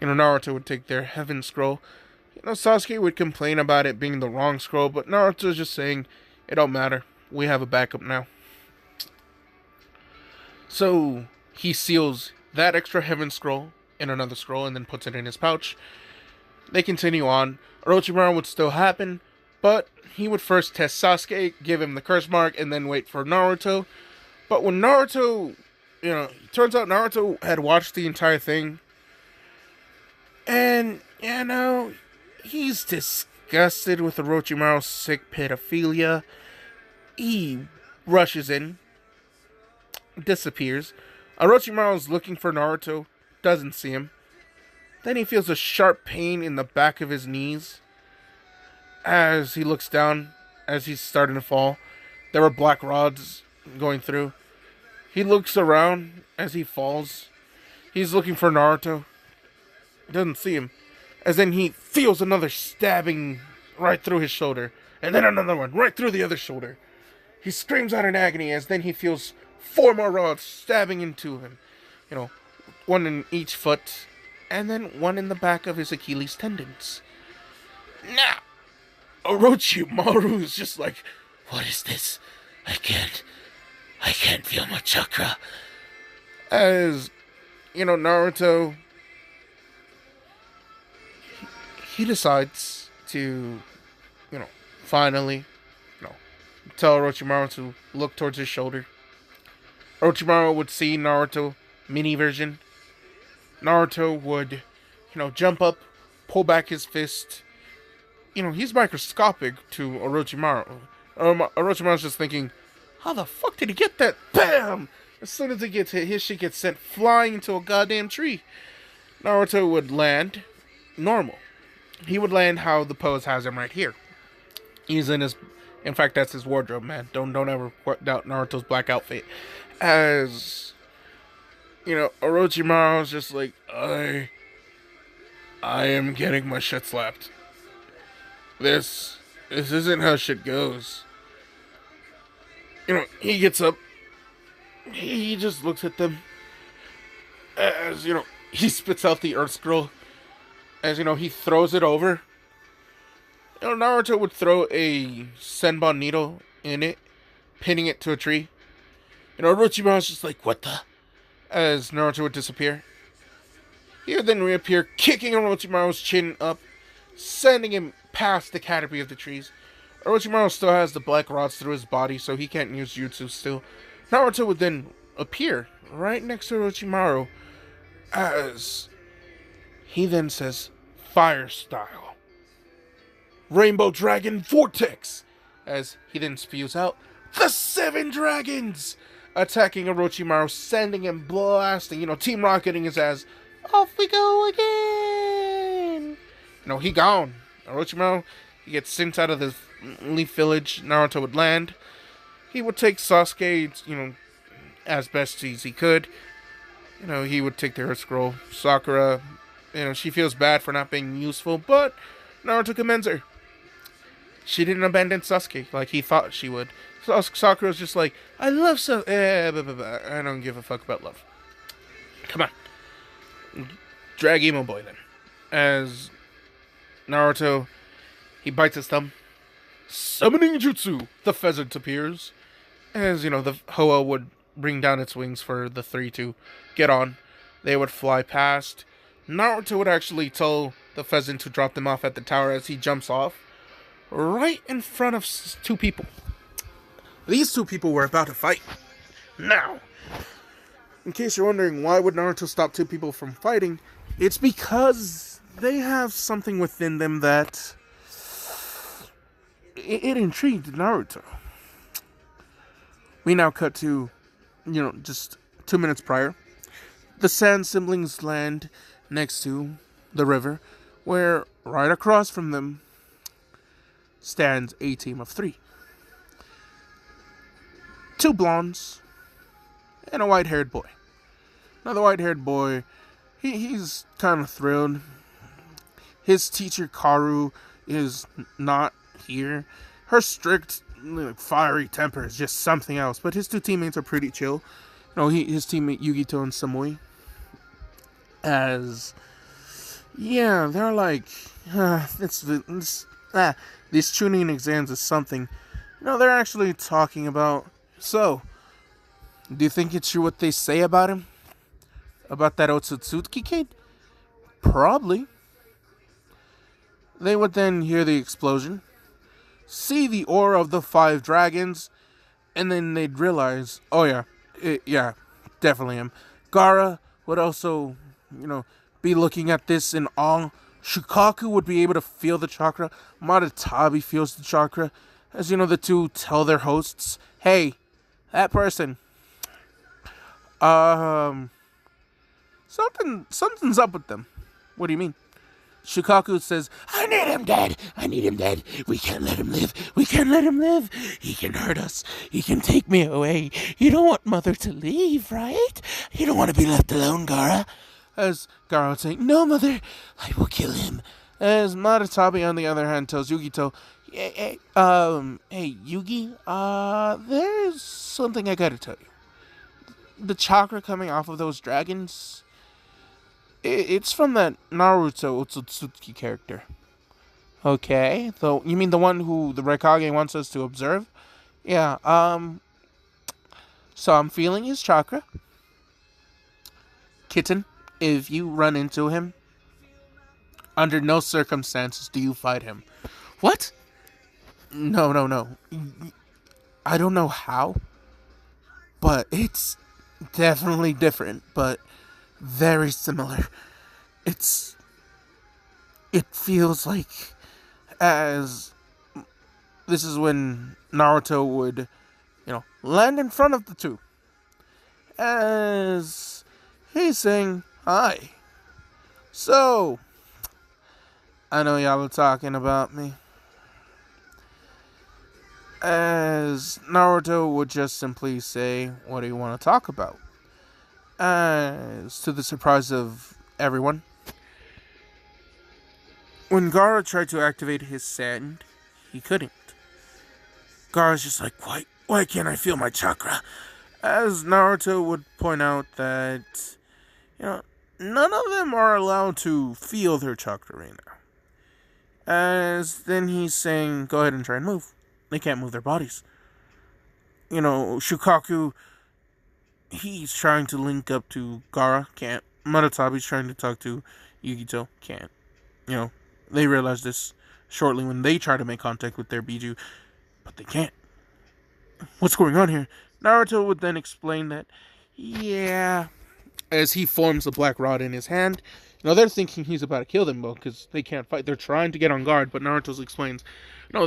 Naruto would take their heaven scroll. Sasuke would complain about it being the wrong scroll, but Naruto's just saying, it don't matter. We have a backup now. So, he seals that extra heaven scroll in another scroll and then puts it in his pouch. They continue on. Orochimaru would still happen, but he would first test Sasuke, give him the curse mark, and then wait for Naruto. But when Naruto, it turns out Naruto had watched the entire thing. And, he's disgusted with Orochimaru's sick pedophilia. He rushes in, disappears. Orochimaru's looking for Naruto, doesn't see him. Then he feels a sharp pain in the back of his knees. As he looks down, as he's starting to fall, there were black rods going through. He looks around as he falls. He's looking for Naruto. Doesn't see him. As then he feels another stabbing right through his shoulder. And then another one right through the other shoulder. He screams out in agony as then he feels 4 more rods stabbing into him. 1 in each foot. And then 1 in the back of his Achilles tendons. Now, Orochimaru is just like, what is this? I can't feel my chakra. As, Naruto, he decides to, finally, tell Orochimaru to look towards his shoulder. Orochimaru would see Naruto mini version. Naruto would, jump up, pull back his fist. He's microscopic to Orochimaru. Orochimaru's just thinking, how the fuck did he get that? Bam! As soon as he gets hit, his shit gets sent flying into a goddamn tree. Naruto would land normal. He would land how the pose has him right here. He's in fact, that's his wardrobe, man. Don't ever doubt Naruto's black outfit. As, Orochimaru's just like, I am getting my shit slapped. This isn't how shit goes. He gets up. He just looks at them. As, he spits out the Earth Scroll. As, he throws it over. Naruto would throw a Senbon needle in it, pinning it to a tree. Orochimaru's just like, what the? As Naruto would disappear. He would then reappear, kicking Orochimaru's chin up, sending him past the canopy of the trees. Orochimaru still has the black rods through his body, so he can't use jutsu still. Naruto would then appear right next to Orochimaru, as he then says, fire style. Rainbow Dragon Vortex! As he then spews out, the 7 dragons! attacking Orochimaru, sending him blasting, team rocketing his ass. Off we go again! He gone. Orochimaru, he gets sent out of the Leaf Village. Naruto would land. He would take Sasuke, as best as he could. He would take the Earth Scroll. Sakura, she feels bad for not being useful, but Naruto commends her. She didn't abandon Sasuke like he thought she would. Sakura's just like, I love Sasuke. I don't give a fuck about love. Come on. Drag Emo Boy then. As Naruto, he bites his thumb. Summoning Jutsu. The pheasant appears. As, the Hoa would bring down its wings for the three to get on. They would fly past. Naruto would actually tell the pheasant to drop them off at the tower as he jumps off. Right in front of two people. These two people were about to fight. Now, in case you're wondering why would Naruto stop two people from fighting, it's because they have something within them that it intrigued Naruto. We now cut to, just 2 minutes prior. The Sand siblings land next to the river, where right across from them stands a team of 3. 2 blondes and a white-haired boy. Now the white-haired boy, he's kind of thrilled. His teacher Karu is not here. Her strict, fiery temper is just something else. But his 2 teammates are pretty chill. His teammate Yugito and Samui. They're like, these Chunin exams is something. They're actually talking about. So, do you think it's true what they say about him? About that Otsutsuki kid? Probably. They would then hear the explosion, see the aura of the 5 dragons, and then they'd realize, oh yeah, definitely him. Gaara would also, be looking at this in awe. Shukaku would be able to feel the chakra. Madatabi feels the chakra. As the two tell their hosts, hey, that person, something's up with them. What do you mean? Shukaku says, I need him dead. I need him dead. We can't let him live. We can't let him live. He can hurt us. He can take me away. You don't want Mother to leave, right? You don't want to be left alone, Gaara. As Gaara would say, no, Mother, I will kill him. As Madatabi, on the other hand, tells Yugito, hey, Yugi, there's something I gotta tell you. The chakra coming off of those dragons, it's from that Naruto Otsutsuki character. Okay, you mean the one who the Raikage wants us to observe? Yeah, so I'm feeling his chakra. Kitten, if you run into him, under no circumstances do you fight him. What? No. I don't know how, but it's definitely different, but very similar. It feels like, as this is when Naruto would, land in front of the two, as he's saying, hi. So, I know y'all are talking about me. As Naruto would just simply say, what do you want to talk about? As to the surprise of everyone, when Gaara tried to activate his sand, he couldn't. Gaara's just like, why can't I feel my chakra? As Naruto would point out that, none of them are allowed to feel their chakra right now. As then he's saying, go ahead and try and move. They can't move their bodies. Shukaku, he's trying to link up to Gaara, can't. Madatabi's trying to talk to Yugito, can't. They realize this shortly when they try to make contact with their Biju, but they can't. What's going on here? Naruto would then explain that, as he forms the black rod in his hand, they're thinking he's about to kill them, because they can't fight. They're trying to get on guard, but Naruto explains,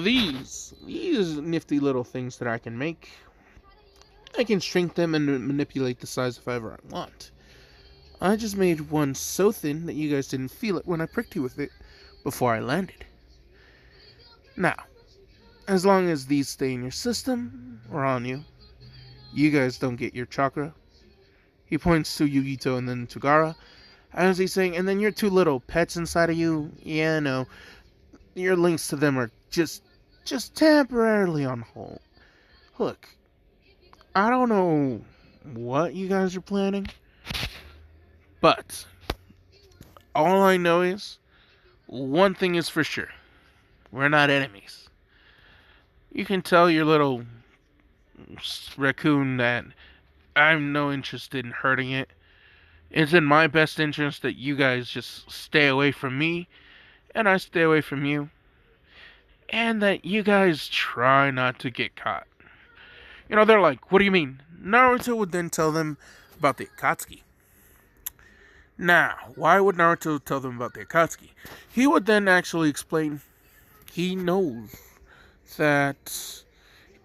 these nifty little things that I can make, I can shrink them and manipulate the size if ever I want. I just made one so thin that you guys didn't feel it when I pricked you with it before I landed. Now, as long as these stay in your system or on you, you guys don't get your chakra. He points to Yugito and then to Gaara, as he's saying, and then your two little pets inside of you, yeah, no, your links to them are just temporarily on hold. Look, I don't know what you guys are planning, but all I know is, one thing is for sure. We're not enemies. You can tell your little raccoon that I'm no interest in hurting it. It's in my best interest that you guys just stay away from me, and I stay away from you, and that you guys try not to get caught. They're like, what do you mean? Naruto would then tell them about the Akatsuki. Now, why would Naruto tell them about the Akatsuki? He would then actually explain he knows that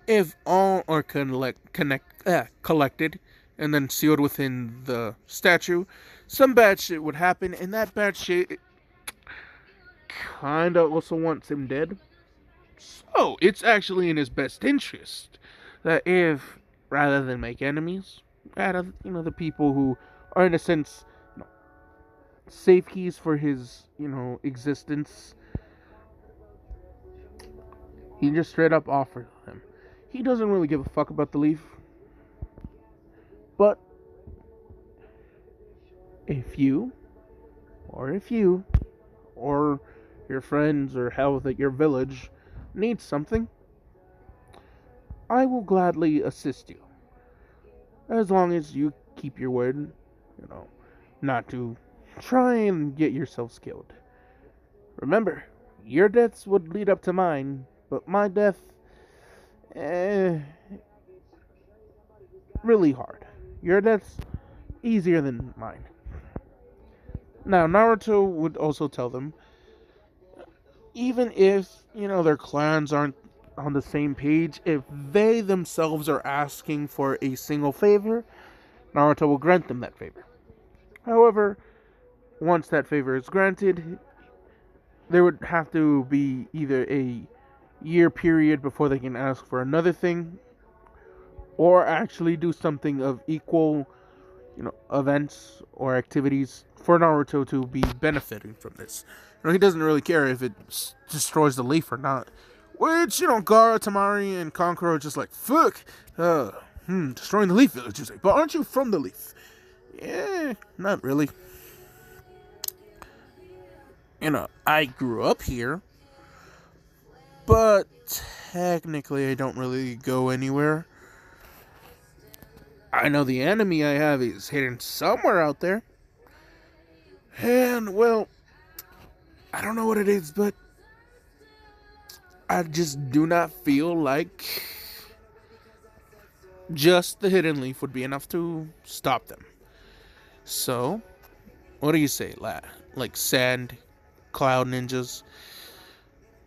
if all are collected and then sealed within the statue, some bad shit would happen, and that bad shit kinda also wants him dead. So, it's actually in his best interest that if, rather than make enemies out of, the people who are in a sense, safe keys for his, existence, he just straight up offered them. He doesn't really give a fuck about the leaf. But if you, or your friends or health at your village need something, I will gladly assist you. As long as you keep your word, not to try and get yourselves killed. Remember, your deaths would lead up to mine, but my death, really hard. Your death's easier than mine. Now, Naruto would also tell them, even if, their clans aren't on the same page, if they themselves are asking for a single favor, Naruto will grant them that favor. However, once that favor is granted, there would have to be either a year period before they can ask for another thing, or actually do something of equal, events or activities for Naruto to be benefiting from this. He doesn't really care if it destroys the leaf or not. Which, Gaara, Tamari, and Kankuro are just like, fuck, destroying the leaf village, you say, but aren't you from the leaf? Yeah, not really. I grew up here, but technically I don't really go anywhere. I know the enemy I have is hidden somewhere out there. And, well, I don't know what it is, but I just do not feel like just the hidden leaf would be enough to stop them. So, what do you say, like sand, cloud ninjas?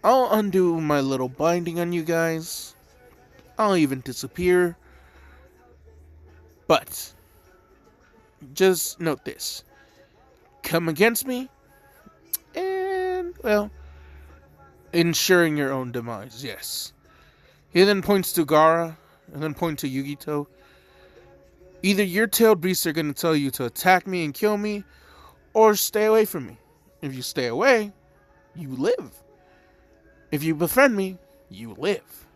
I'll undo my little binding on you guys. I'll even disappear. But, just note this. Come against me, and, well, ensuring your own demise, yes. He then points to Gaara, and then points to Yugito. Either your tailed beasts are going to tell you to attack me and kill me, or stay away from me. If you stay away, you live. If you befriend me, you live.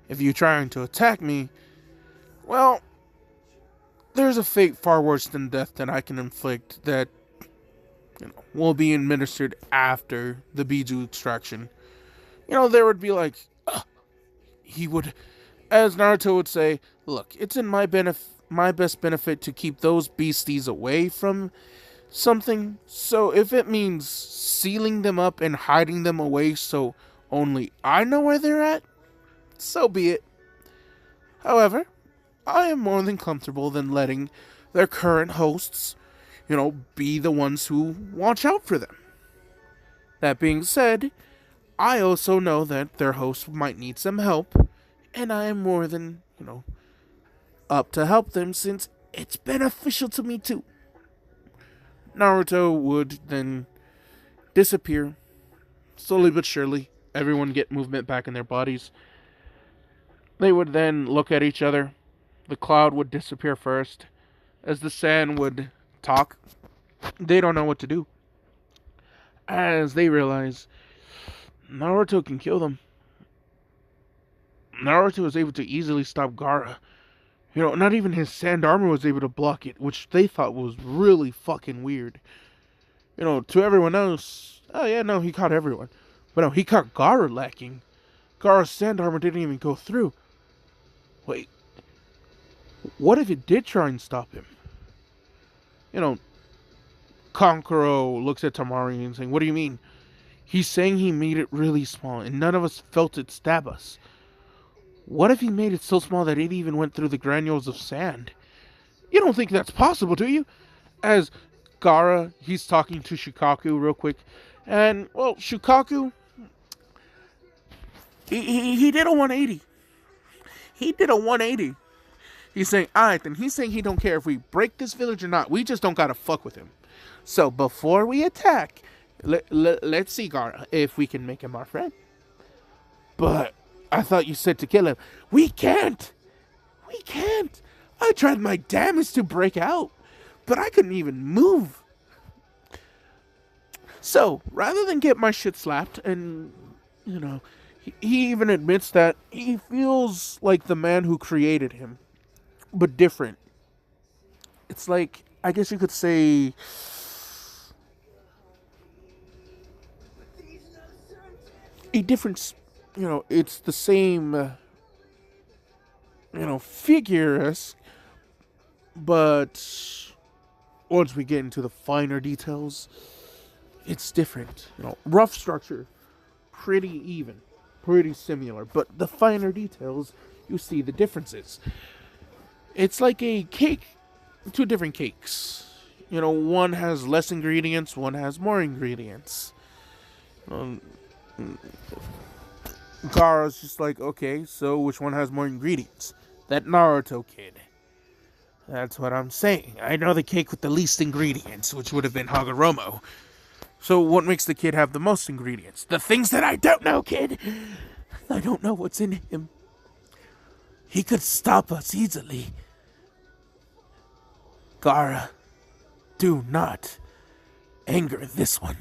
If you're trying to attack me, well, there's a fate far worse than death that I can inflict that will be administered after the Biju extraction. There would be like, he would, as Naruto would say, look, it's in my best benefit to keep those beasties away from something, so if it means sealing them up and hiding them away so only I know where they're at, so be it. However, I am more than comfortable than letting their current hosts, be the ones who watch out for them. That being said, I also know that their host might need some help, and I am more than, up to help them since it's beneficial to me too. Naruto would then disappear, slowly but surely. Everyone get movement back in their bodies. They would then look at each other. The cloud would disappear first. As the sand would talk, they don't know what to do. As they realize Naruto can kill them. Naruto was able to easily stop Gaara. Not even his sand armor was able to block it, which they thought was really fucking weird. To everyone else, oh yeah, no, he caught everyone. But no, he caught Gaara lacking. Gaara's sand armor didn't even go through. Wait, what if it did try and stop him? Kankuro looks at Tamari and saying, what do you mean? He's saying he made it really small and none of us felt it stab us. What if he made it so small that it even went through the granules of sand? You don't think that's possible, do you? As Gaara, he's talking to Shukaku real quick. And, well, Shukaku, he did a 180. He did a 180. He's saying, alright, then he's saying he don't care if we break this village or not. We just don't gotta fuck with him. So, before we attack, let's see, Gaara, if we can make him our friend. But I thought you said to kill him. We can't. We can't. I tried my damnedest to break out, but I couldn't even move. So, rather than get my shit slapped, and, he even admits that he feels like the man who created him, but different. It's like, I guess you could say, a different, it's the same, figure, but once we get into the finer details, it's different. Rough structure, pretty even, pretty similar, but the finer details, you see the differences. It's like a cake, two different cakes. One has less ingredients, one has more ingredients. Gaara's just like, okay, so which one has more ingredients? That Naruto kid. That's what I'm saying. I know the cake with the least ingredients, which would have been Hagoromo. So what makes the kid have the most ingredients? The things that I don't know, kid! I don't know what's in him. He could stop us easily. Gaara, do not anger this one.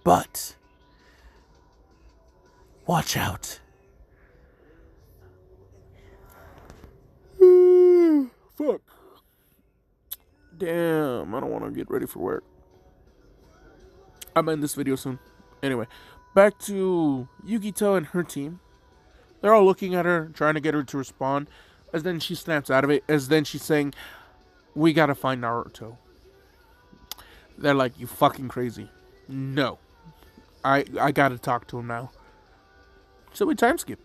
But watch out. Fuck. Damn, I don't want to get ready for work. I'm in this video soon. Anyway, back to Yukito and her team. They're all looking at her, trying to get her to respond. As then she snaps out of it. As then she's saying, we gotta find Naruto. They're like, you fucking crazy. No. I gotta talk to him now. So we time skip.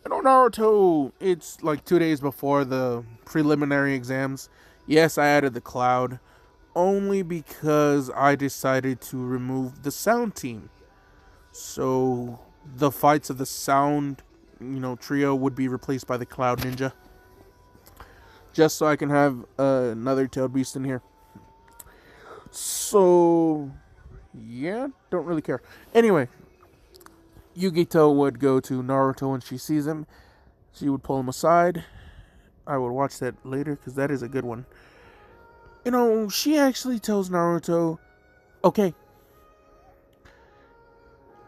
Naruto, it's like 2 days before the preliminary exams. Yes, I added the cloud. Only because I decided to remove the sound team. So the fights of the sound, trio would be replaced by the Cloud Ninja. Just so I can have another tailed beast in here. So, yeah, don't really care. Anyway, Yukito would go to Naruto when she sees him. She would pull him aside. I would watch that later because that is a good one. She actually tells Naruto, okay,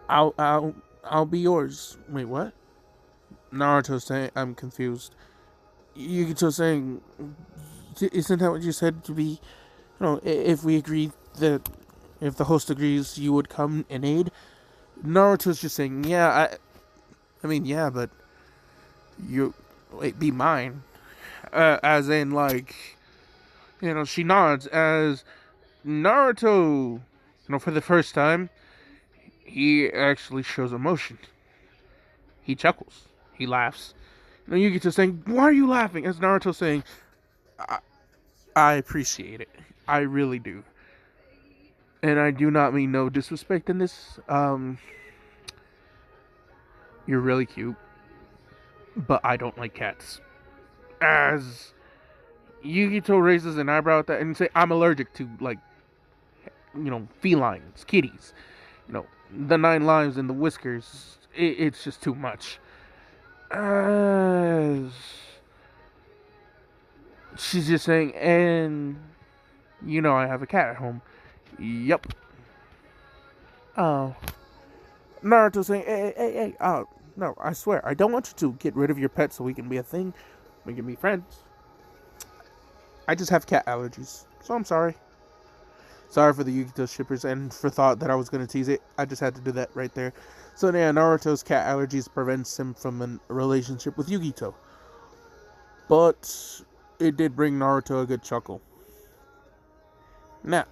I'll be yours. Wait, what? Naruto's saying, I'm confused. Yukito saying, isn't that what you said to be? If we agree that if the host agrees, you would come and aid. Naruto's just saying, yeah, I mean, yeah, but be mine. As in, like, she nods as Naruto, for the first time, he actually shows emotion. He chuckles. He laughs. Yukito saying, why are you laughing? As Naruto saying, I appreciate it. I really do. And I do not mean no disrespect in this. You're really cute. But I don't like cats. As Yugito raises an eyebrow at that and say, I'm allergic to, like, felines, kitties. The 9 lives and the whiskers. It's just too much. As she's just saying, and I have a cat at home. Yup. Oh. Naruto saying, hey, no, I swear, I don't want you to get rid of your pet so we can be a thing. We can be friends. I just have cat allergies, so I'm sorry. Sorry for the Yugito shippers and for thought that I was going to tease it. I just had to do that right there. So yeah, Naruto's cat allergies prevents him from a relationship with Yugito. But it did bring Naruto a good chuckle. Now,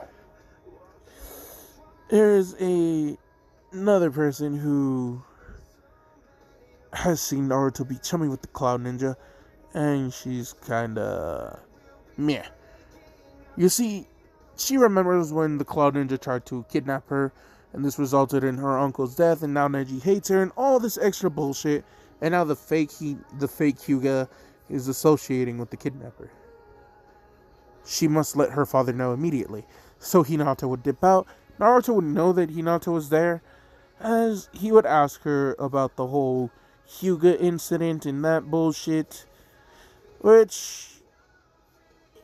there is another person who has seen Naruto be chummy with the Cloud Ninja, and she's kinda meh. You see, she remembers when the Cloud Ninja tried to kidnap her, and this resulted in her uncle's death, and now Neji hates her, and all this extra bullshit, and now the fake Hyuga is associating with the kidnapper. She must let her father know immediately, so Hinata would dip out. Naruto would know that Hinata was there, as he would ask her about the whole Hyuga incident and that bullshit, which,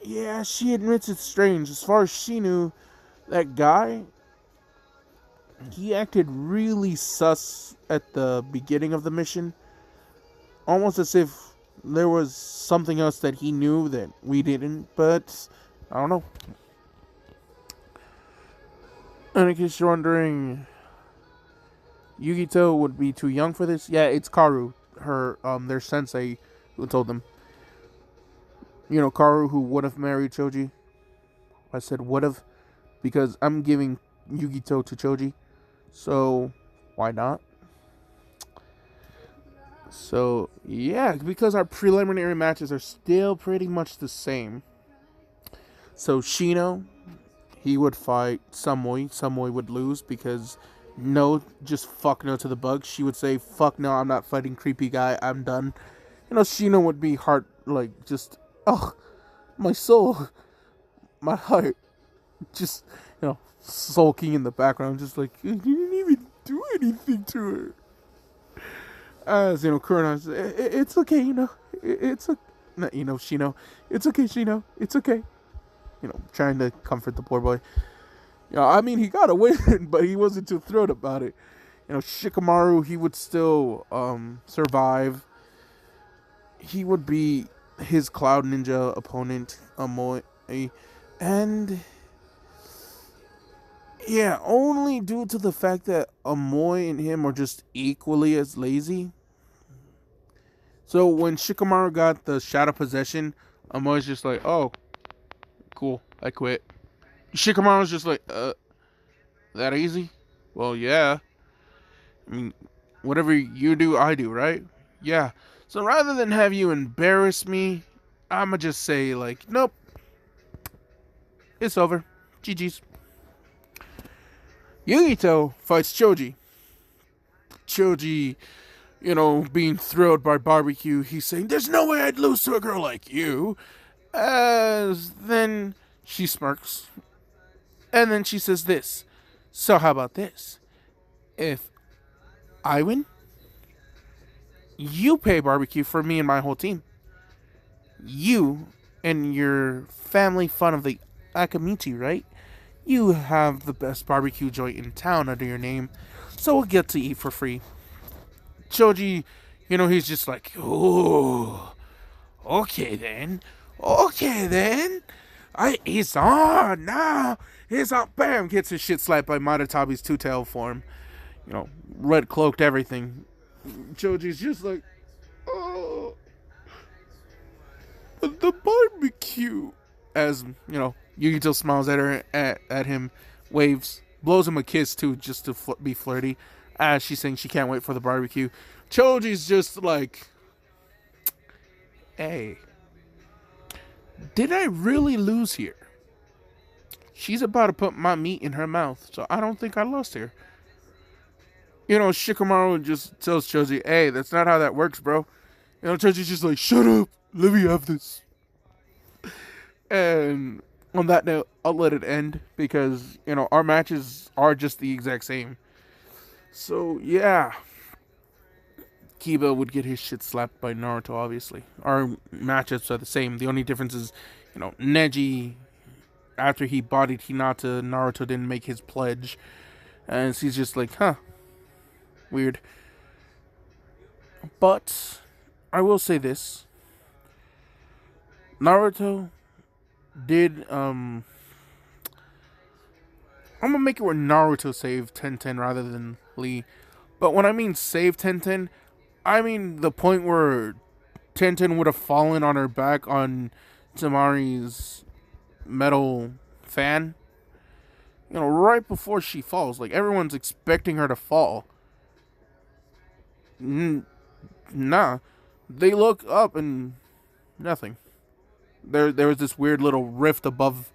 yeah, she admits it's strange. As far as she knew, that guy, he acted really sus at the beginning of the mission, almost as if there was something else that he knew that we didn't, but I don't know. And in case you're wondering, Yugito would be too young for this. Yeah, it's Karu, their sensei, who told them. Karu, who would have married Choji. I said would have because I'm giving Yugito to Choji, so why not? So yeah, because our preliminary matches are still pretty much the same. So Shino, he would fight Samui. Samui would lose because just fuck no to the bug. She would say, fuck no, I'm not fighting creepy guy, I'm done. Shino would be my soul, my heart, just, sulking in the background, just like, you didn't even do anything to her. As, Kurona says, it's okay, it's okay. Shino, it's okay, Shino, it's okay. Trying to comfort the poor boy. He got a win, but he wasn't too thrilled about it. Shikamaru, he would still survive. He would be his Cloud Ninja opponent, Amoy. And yeah, only due to the fact that Amoy and him are just equally as lazy. So when Shikamaru got the Shadow Possession, Amoy's just like, oh, cool, I quit. Shikamaru's just like, that easy? Well, yeah. Whatever you do, I do, right? Yeah. So rather than have you embarrass me, I'ma just say, like, nope. It's over. GG's. Yugito fights Choji. Choji, being thrilled by barbecue, he's saying, there's no way I'd lose to a girl like you. As then she smirks. And then she says this. So how about this? If I win, you pay barbecue for me and my whole team. You and your family fun of the Akamichi, right? You have the best barbecue joint in town under your name, so we'll get to eat for free. Choji, he's just like, oh, okay then. He's on now. He's on. Bam! Gets his shit slapped by Madatabi's two-tail form. Red cloaked everything. Choji's just like, oh, but the barbecue. As Yugito smiles at her, at him, waves, blows him a kiss too, just to be flirty. As she's saying she can't wait for the barbecue. Choji's just like, hey, did I really lose here? She's about to put my meat in her mouth, so I don't think I lost here. Shikamaru just tells Choji, hey, that's not how that works, bro. Choji's just like, shut up. Let me have this. And on that note, I'll let it end because, our matches are just the exact same. So, yeah. Kiba would get his shit slapped by Naruto, obviously. Our matchups are the same. The only difference is, Neji, after he bodied Hinata, Naruto didn't make his pledge. And he's just like, huh, weird. But I will say this. Naruto did, I'm gonna make it where Naruto saved Tenten rather than Lee. But when I mean save Tenten, I mean the point where Tenten would have fallen on her back on Tamari's metal fan. Right before she falls. Like, everyone's expecting her to fall. Nah. They look up and nothing. There was this weird little rift above,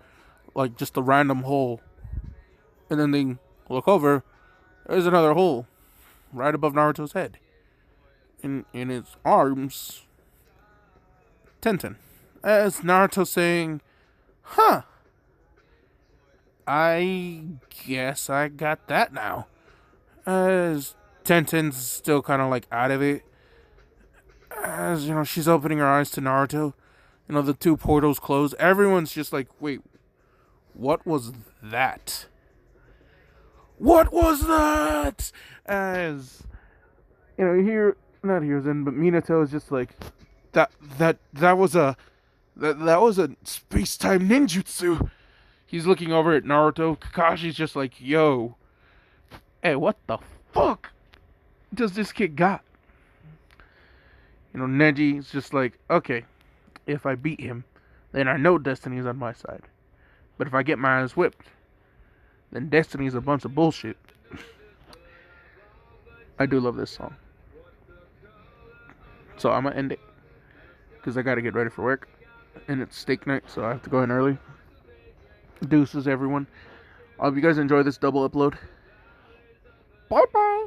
like, just a random hole. And then they look over. There's another hole right above Naruto's head. In his arms, Tenten. As Naruto saying, huh, I guess I got that now. As Tenten's still kind of like out of it. As, she's opening her eyes to Naruto. The two portals close. Everyone's just like, wait, what was that? What was that? As, here, not Hiruzen, but Minato is just like, that was a space-time ninjutsu. He's looking over at Naruto. Kakashi's just like, yo, hey, what the fuck does this kid got? Neji's just like, okay, if I beat him, then I know Destiny's on my side. But if I get my ass whipped, then Destiny's a bunch of bullshit. I do love this song. So I'm gonna end it. Because I gotta get ready for work. And it's steak night, so I have to go in early. Deuces, everyone. I hope you guys enjoy this double upload. Bye-bye.